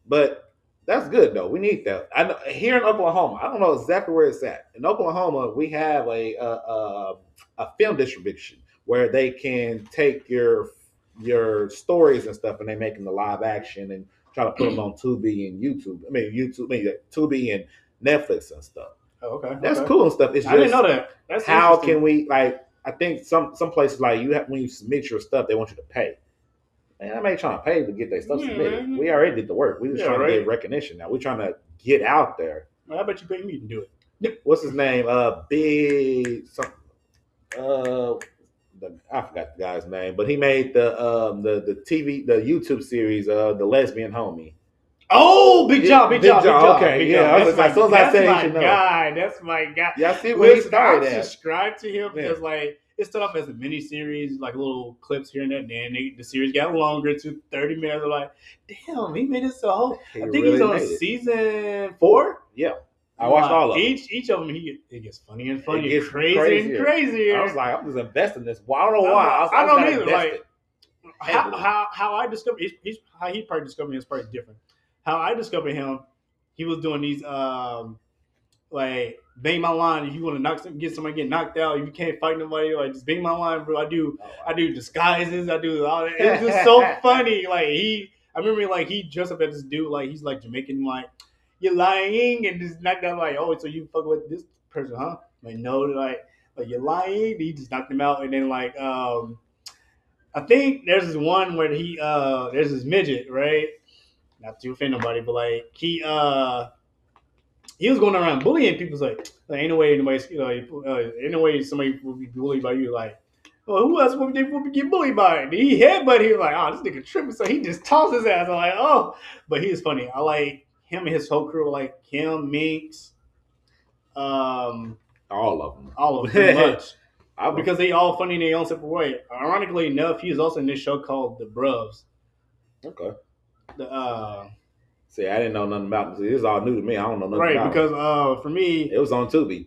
But that's good though. We need that. I know, here in Oklahoma, I don't know exactly where it's at. In Oklahoma, we have a film distribution where they can take your stories and stuff and they make them the live action and try to put them on Tubi and Tubi and Netflix and stuff. Oh, okay. That's cool and stuff. It's just, I didn't know that. That's how can we, like, I think some places, like, when you submit your stuff, they want you to pay. Man, I ain't trying to pay to get their stuff submitted. We already did the work. We just trying to get recognition now. We're trying to get out there. Well, I bet you pay me to do it. What's his name? I forgot the guy's name, but he made the YouTube series, The Lesbian Homie. Oh, Big Job. Okay, yeah. As soon as I said, that's my guy. That's my guy. Yeah, I see where he started at. I subscribe to him because, like, it started off as a mini series, like little clips here and there. Then the series got longer to 30 minutes. I'm like, damn, he made this a whole. I think he's on season 4. Yeah. I watched all of them. Each of them, it gets funnier and funnier, crazier and crazier. I was like, I'm just investing in this. Well, I don't know why. I don't either. Like, how I discovered how he probably discovered me is probably different. How I discovered him, he was doing these like bang my line. If you want to get somebody get knocked out, if you can't fight nobody, like just bang my line, bro. I do disguises. I do all that. It's just so funny. Like I remember like he dressed up as this dude, like he's like Jamaican, like, you're lying, and just knocked out like, oh, so you fuck with this person, huh? Like, no, like you're lying. He just knocked him out, and then like I think there's this one where there's this midget, right? Not to offend nobody, but like he was going around bullying people. Like ain't no way anybody's ain't no way somebody will be bullied by you. Like, well, who else would get bullied by? And he headbutted. He was like, oh, this nigga tripping. So he just tossed his ass. I'm like, oh, but he was funny. I like him and his whole crew, like him, Minx, all of them, pretty much, because they all funny in their own separate way. Ironically enough, he was also in this show called The Bruvs. Okay. See, I didn't know nothing about this. This is all new to me. I don't know nothing Right, about because for me, it. It was on Tubi.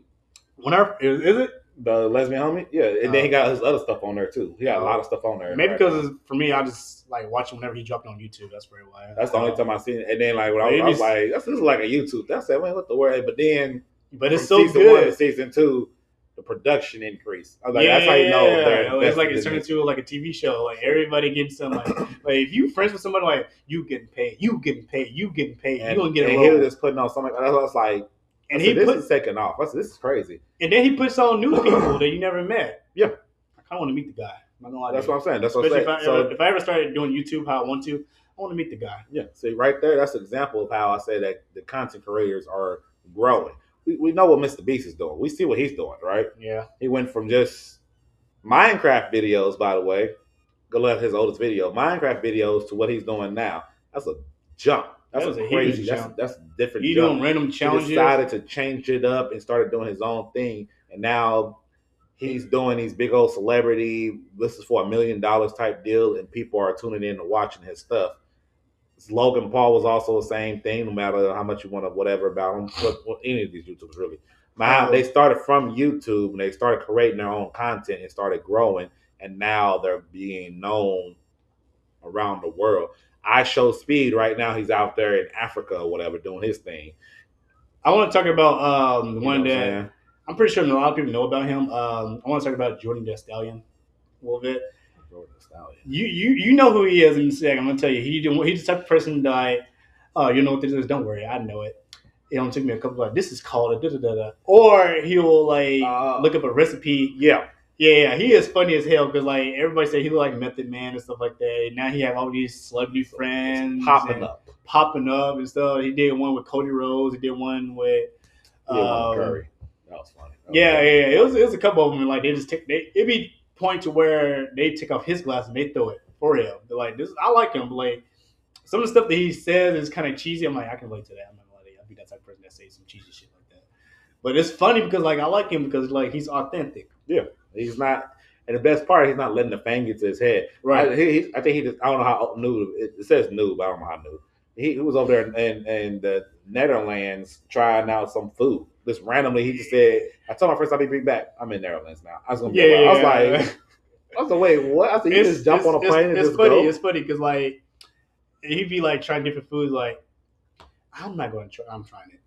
whenever is it? The lesbian homie, yeah, and then he got his other stuff on there too. He got a lot of stuff on there. Maybe because for me, I just like watching whenever he dropped on YouTube. That's probably why. That's the only time I seen it. And then like when I was like, this is like a YouTube. That's it. Man, what the word? But then, it's so season good. 1 to season 2, the production increased. I was like, that's how you know. It's like it's turned into like a TV show. Like everybody getting some like if you friends with somebody, like you getting paid, you getting paid, you getting paid, you gonna get a role. He was just putting on something. I was like. And this is taking off. This is crazy. And then he puts on new people that you never met. Yeah. I kind of want to meet the guy. That's what I'm saying. That's what I'm saying. If I ever started doing YouTube how I want to, I want to meet the guy. Yeah. See, right there, that's an example of how I say that the content creators are growing. We know what Mr. Beast is doing. We see what he's doing, right? Yeah. He went from just Minecraft videos, by the way. Go look at his oldest video. Minecraft videos to what he's doing now. That's a jump. That's a crazy. That's different. You doing random challenges. He decided to change it up and started doing his own thing, and now he's doing these big old celebrity. This is for $1 million type deal, and people are tuning in and watching his stuff. Logan Paul was also the same thing. No matter how much you want to whatever about him, but any of these YouTubers really. They started from YouTube and they started creating their own content and started growing, and now they're being known around the world. I Show Speed right now. He's out there in Africa or whatever doing his thing. I want to talk about the one that I'm pretty sure a lot of people know about him. I want to talk about Jordan the Stallion a little bit. Jordan the Stallion. You know who he is in a second. I'm gonna tell you. He's the type of person that you know what this is. Don't worry, I know it. It only took me a couple of this is called a da-da-da-da. Or he'll like look up a recipe. Yeah, he is funny as hell because like everybody say he look like Method Man and stuff like that. Now he have all these celebrity friends popping up and stuff. He did one with Cody Rhodes. He did one with Curry. That was funny. It was a couple of them. And like they just take it'd be point to where they take off his glasses and they throw it for him. They're like this. I like him, but like some of the stuff that he says is kind of cheesy. I'm like I can relate to that. I'm not gonna lie to you. I'll be that type of person that says some cheesy shit like that. But it's funny because like I like him because like he's authentic. Yeah. He's not, and the best part, he's not letting the fame get to his head. Right. I think he just, I don't know how new, it says new, but I don't know how new. He was over there in the Netherlands trying out some food. Just randomly, he just said, I told my friends I'll be back. I'm in Netherlands now. I was going to be I was like, wait, what? I said, you just jump on a plane and just go? It's funny because like, he'd be like trying different foods like, I'm not going to try, I'm trying it.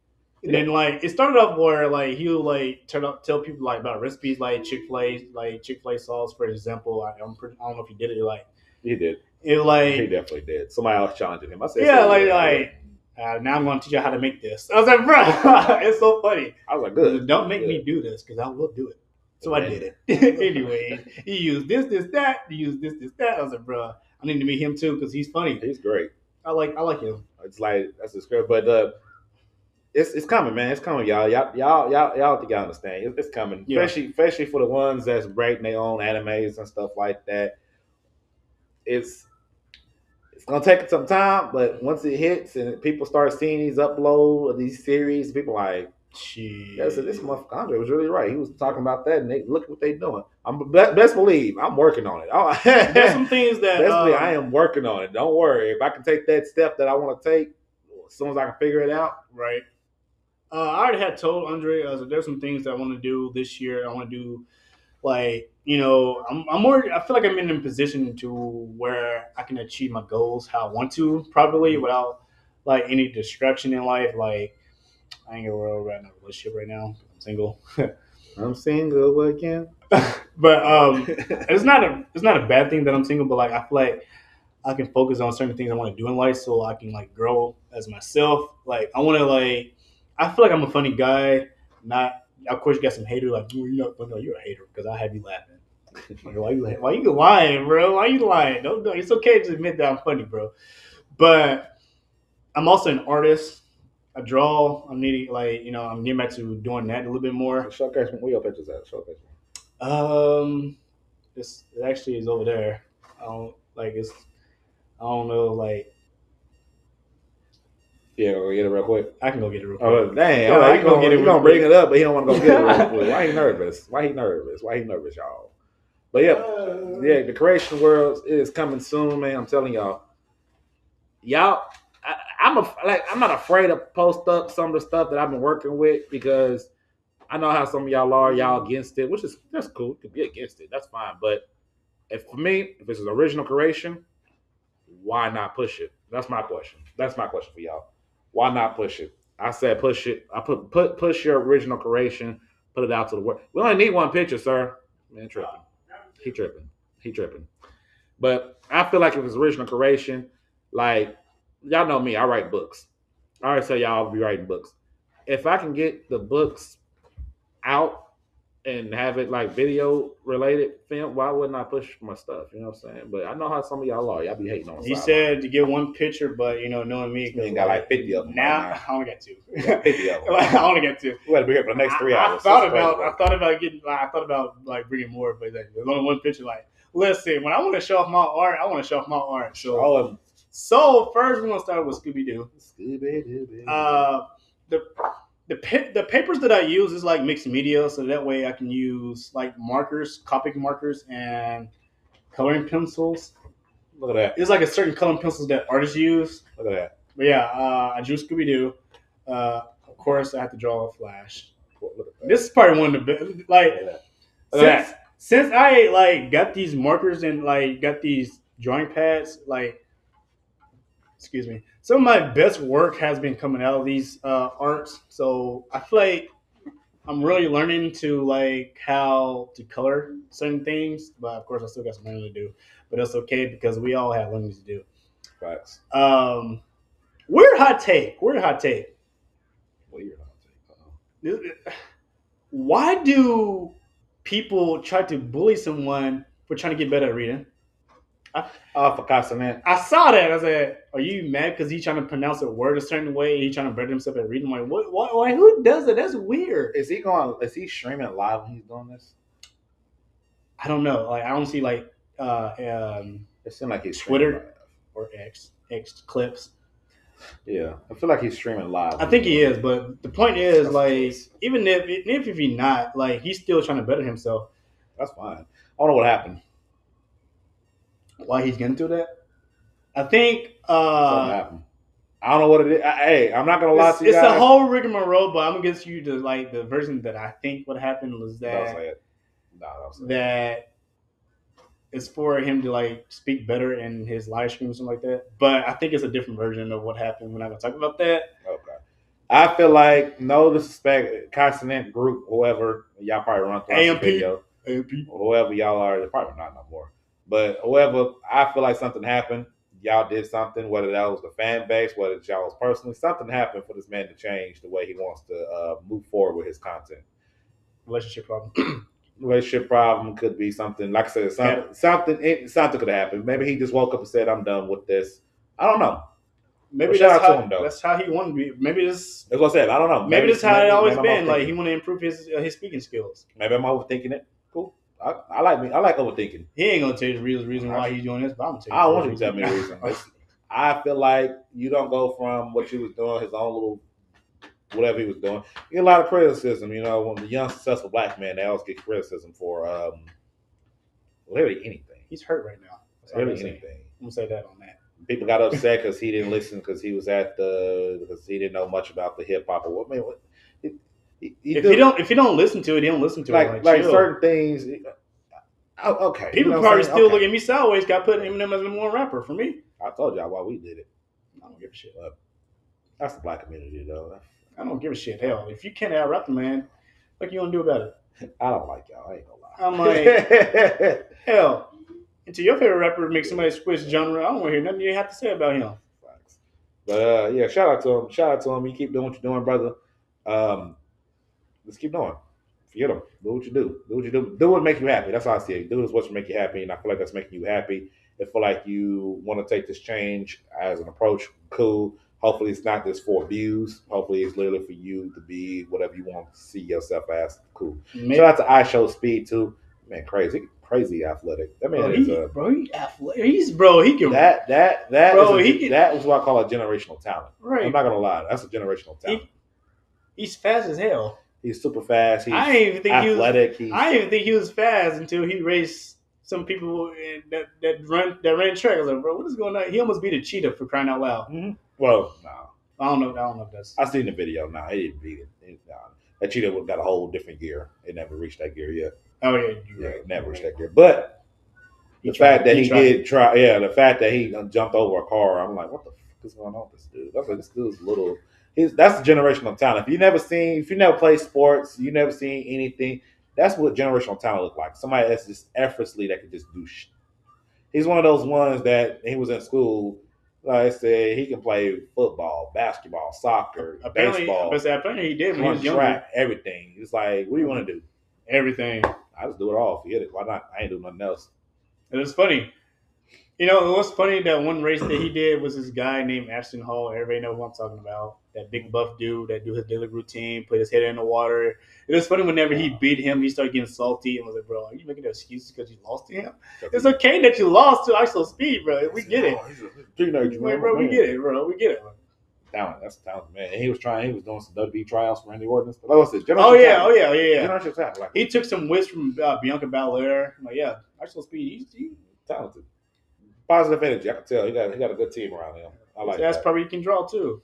And then like it started off where like he'll like tell people like about recipes like Chick-fil-A sauce for example. I don't know if he did it like he did. It like he definitely did. Somebody else challenging him. I said now I'm going to teach you how to make this. I was like, bro, it's so funny. I was like, good. Don't make me do this because I will do it. So I did it. Anyway, he used this, that. He used this, that. I was like, bro, I need to meet him too because he's funny. He's great. I like him. It's like that's his script, but. It's coming, man. It's coming, y'all. Y'all think y'all understand. It's coming, especially for the ones that's breaking their own animes and stuff like that. It's gonna take some time, but once it hits and people start seeing these upload of these series, people like, shit. This motherfucker Andre was really right. He was talking about that, and they look what they doing. I'm best believe I'm working on it. There's some things that I am working on it. Don't worry. If I can take that step that I want to take, as soon as I can figure it out, right. I already had told Andre there's some things that I want to do this year. I want to do, like, you know, I'm more. I feel like I'm in a position to where I can achieve my goals how I want to properly without like any distraction in life. Like, I ain't gonna worry about a relationship right now. I'm single. I'm single again. But it's not a bad thing that I'm single. But like, I feel like I can focus on certain things I want to do in life, so I can like grow as myself. Like, I want to like. I feel like I'm a funny guy. Not, of course, you got some haters like, you're not funny. No, you're a hater because I have you laughing. Like, why you lying, bro? Why you lying? No, it's okay to admit that I'm funny, bro. But I'm also an artist. I draw. I'm needing, like, you know, I'm getting back to doing that a little bit more. Showcase me. Where your pictures at? Showcase me. It actually is over there. I don't know, like. Yeah, go get it real quick. I can go get it real quick. Oh, dang. Yeah, I can go get it. You're going to bring it up, but he don't want to go get it real quick. Why he nervous? Why he nervous, y'all? But yeah, the creation world is coming soon, man. I'm telling y'all. I I'm not afraid to post up some of the stuff that I've been working with because I know how some of y'all are. Y'all against it, that's cool. You can be against it. That's fine. But for me, if it's an original creation, why not push it? That's my question. That's my question for y'all. Why not push it? I said push it. I push your original creation. Put it out to the world. We only need one picture, sir. Man, tripping. He tripping. He tripping. But I feel like if it's original creation, like y'all know me, I write books. I already say y'all be writing books. If I can get the books out and have it like video related film, why wouldn't I push my stuff? You know what I'm saying? But I know how some of y'all are. Y'all be hating on. He said to get one picture, but knowing me, you got like 50 of them. Now right I only got 2. Yeah, 50 of them. I only got 2. We got to be here for the next 3 hours. I thought about like bringing more, but like, there's only one picture. Like, listen, when I want to show off my art, I want to show off my art. So first we're gonna start with Scooby Doo. The papers that I use is like mixed media, so that way I can use like markers, Copic markers, and coloring pencils. Look at that. It's like a certain coloring pencils that artists use. Look at that. But yeah, I drew Scooby Doo. Of course, I have to draw a Flash. This is probably one of the best. Like, since I like got these markers and like got these drawing pads, like, excuse me, some of my best work has been coming out of these arts. So I feel like I'm really learning to like how to color certain things, but of course I still got some learning to do. But that's okay because we all have learning to do. Facts. Weird hot take. Weird hot take. Why do people try to bully someone for trying to get better at reading? For Castanet. I saw that. I said, "Are you mad because he's trying to pronounce a word a certain way? He's trying to better himself at reading." I'm like, what? Why? Who does that? That's weird. Is he streaming live when he's doing this? I don't know. Like, I don't see like it seems like he's Twitter or X clips. Yeah, I feel like he's streaming live. I think he is, but the point is, like, even if he's not, like, he's still trying to better himself. That's fine. I don't know what happened. Why he's getting to that? I think something happened. I don't know what it is. Hey, I'm not gonna lie to you guys. It's a whole rigmarole, but I'm gonna get you to like the version that I think what happened was that don't say it. No, don't say that it's for him to like speak better in his live stream or something like that. But I think it's a different version of what happened. We're not gonna talk about that. Okay. I feel like no disrespect, Consonant Group, whoever y'all probably run through the video, AMP, whoever y'all are, they're probably not no more. But whoever, I feel like something happened. Y'all did something, whether that was the fan base, whether it's y'all was personally, something happened for this man to change the way he wants to move forward with his content. Relationship problem. Relationship problem could be something. Like I said, something could have happened. Maybe he just woke up and said, "I'm done with this." I don't know. Maybe that's how he wanted to be. Maybe that's what I said. I don't know. Maybe that's how it always been. Like he want to improve his speaking skills. Maybe I'm overthinking it. Cool. I like overthinking. He ain't gonna tell you the reason why he's doing this, but I'm gonna tell you. I don't want you to tell me the reason. I feel like you don't go from what you was doing, his own little whatever he was doing. You get a lot of criticism. You know, when the young successful black man, they always get criticism for literally anything. He's hurt right now. Literally anything. I'm gonna say that on that. People got upset because he didn't listen because he was because he didn't know much about the hip hop or what. I mean, if you don't listen to it, you don't listen to it. Like certain things. Okay. People probably still look at me sideways. Got put Eminem as the number one rapper for me. I told y'all why we did it. I don't give a shit. That's the black community, though. I don't give a shit. Hell, if you can't out rap the man, what you gonna do about it? I don't like y'all. I ain't gonna lie. I'm like, hell. Until your favorite rapper makes somebody switch genre, I don't want to hear nothing you have to say about him. But yeah, shout out to him. Shout out to him. You keep doing what you're doing, brother. Let's keep going. Forget him. Do what you do. Do what you do. Do what makes you happy. That's how I see it. Do what's make you happy, and I feel like that's making you happy. I feel like you want to take this change as an approach. Cool. Hopefully, it's not just for views. Hopefully, it's literally for you to be whatever you want to see yourself as. Cool. Shout out to iShowSpeed too. Man, crazy athletic. That man is he's athletic. He can that is what I call a generational talent. Right. I'm not gonna lie, that's a generational talent. He's fast as hell. He's super fast. He's I didn't even think athletic. I didn't even think he was fast until he raced some people that ran track. I was like, bro, what is going on? He almost beat a cheetah for crying out loud. Mm-hmm. Well, no. I don't know if that's. I seen the video. No, he didn't beat it. That cheetah got a whole different gear. It never reached that gear yet. Oh yeah, Yeah, right. it never reached that gear. But the fact that he did try, the fact that he jumped over a car, I'm like, what the fuck is going on with this dude? That's like this dude's little. That's generational talent. If you never played sports, you never seen anything. That's what generational talent look like. Somebody that's just effortlessly that could just do shit. He's one of those ones that he was in school. Like I said, he can play football, basketball, soccer, baseball. Apparently he did when he was younger. Track, everything. It's like, what do you want to do? Everything. I just do it all. Forget it. Why not? I ain't doing nothing else. It was funny. You know, it was funny that one race that he did was this guy named Ashton Hall. Everybody know who I'm talking about. That big buff dude that do his daily routine, put his head in the water. It was funny whenever he beat him, he started getting salty and was like, bro, are you making excuses because you lost to him? It's okay that you lost to ISO Speed, bro. We get it. Bro, we get it, bro. We get it. Talent. That's talent, man. And he was doing some WWE tryouts for Randy Orton. Oh yeah. Like, he took some whips from Bianca Belair. Like, yeah, ISO Speed, he's talented. Positive energy. I can tell he got a good team around him. I like that's probably you can draw too.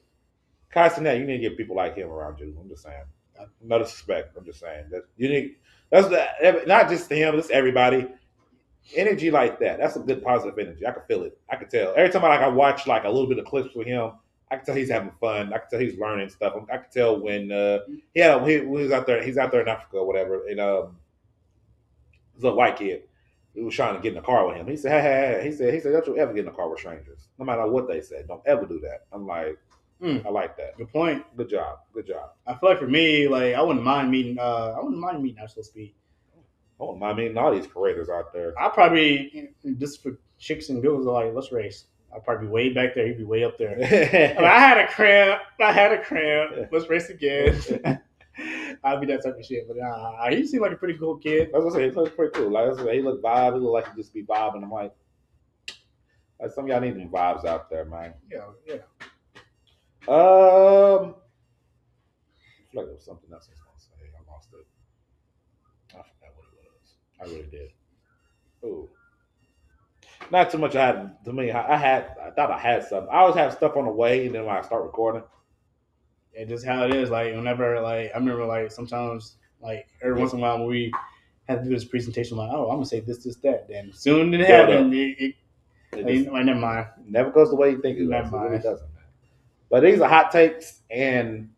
Kai Cenat, you need to get people like him around you. I'm just saying. No disrespect. I'm just saying that you need. That's not just to him. It's everybody. Energy like that. That's a good positive energy. I can feel it. I can tell. Every time I watch like a little bit of clips with him, I can tell he's having fun. I can tell he's learning stuff. I can tell when he was out there. He's out there in Africa or whatever, and he's a white kid. He was trying to get in the car with him. He said, hey. He said, don't you ever get in the car with strangers. No matter what they say. Don't ever do that. I'm like, I like that. Good point. Good job. I feel like for me, like I wouldn't mind meeting ISO Speed. I wouldn't mind meeting all these creators out there. I'll probably, just for chicks and girls, like, let's race. I'll probably be way back there. He'd be way up there. I had a cramp. Let's race again. I'll be that type of shit. But he seemed like a pretty cool kid. I was gonna say, he looks pretty cool. Like I said, he looked vibe. He looked like he just be vibing. I'm like some of y'all need them vibes out there, man. Yeah. I feel like there was something else I was gonna say. I lost it. I forgot what it was. I really did. Ooh. Not too much. I thought I had something. I always have stuff on the way, and then when I start recording, it's just how it is. Like whenever, like I remember, like sometimes, like every once in a while, when we had to do this presentation, I'm like, oh, I'm gonna say this, that. Then soon it happened. Never mind. Never goes the way you think it goes. It really doesn't. But these are hot takes and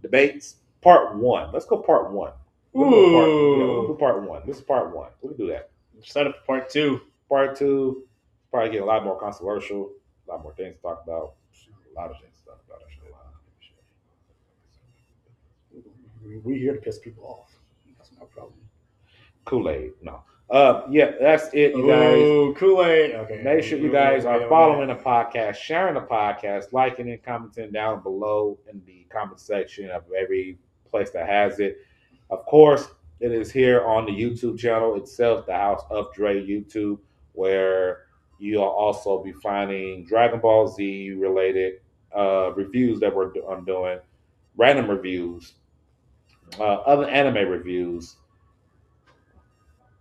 debates. Part 1. Let's go part 1. We'll do part 1. This is part 1. We can do that. Set up part 2. Part 2 probably get a lot more controversial. A lot more things to talk about. A lot of things to talk about. We're here to piss people off. That's no problem. Kool-Aid, no. Yeah, that's it, you guys. Kool-Aid. Okay. Make sure you guys are following the podcast, sharing the podcast, liking and commenting down below in the comment section of every place that has it. Of course, it is here on the YouTube channel itself, the House of Dre YouTube, where you'll also be finding Dragon Ball Z related reviews that I'm doing, random reviews, other anime reviews.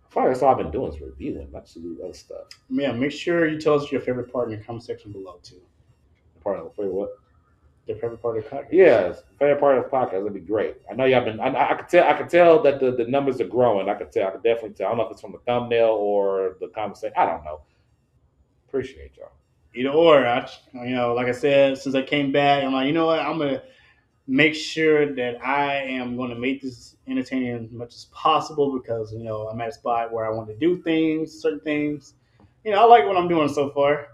I feel like that's all I've been doing is reviewing, not to do other stuff. Yeah, make sure you tell us your favorite part in the comment section below too. Favorite what? The favorite part of the podcast. Yeah, favorite part of the podcast. That'd be great. I know y'all been. I could tell that the numbers are growing. I could definitely tell. I don't know if it's from the thumbnail or the conversation. I don't know. Appreciate y'all. Either or. Like I said, since I came back, I'm like, you know what? I'm gonna make sure that I am going to make this entertaining as much as possible because, I'm at a spot where I want to do certain things. I like what I'm doing so far.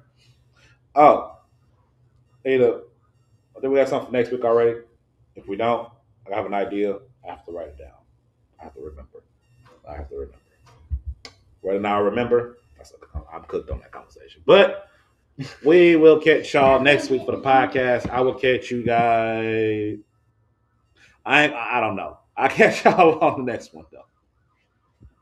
Oh, Ada, I think we got something for next week already. If we don't, I have an idea. I have to write it down. I have to remember. Whether or not I remember, I'm cooked on that conversation. But we will catch y'all next week for the podcast. I will catch you guys. I don't know. I'll catch y'all on the next one, though.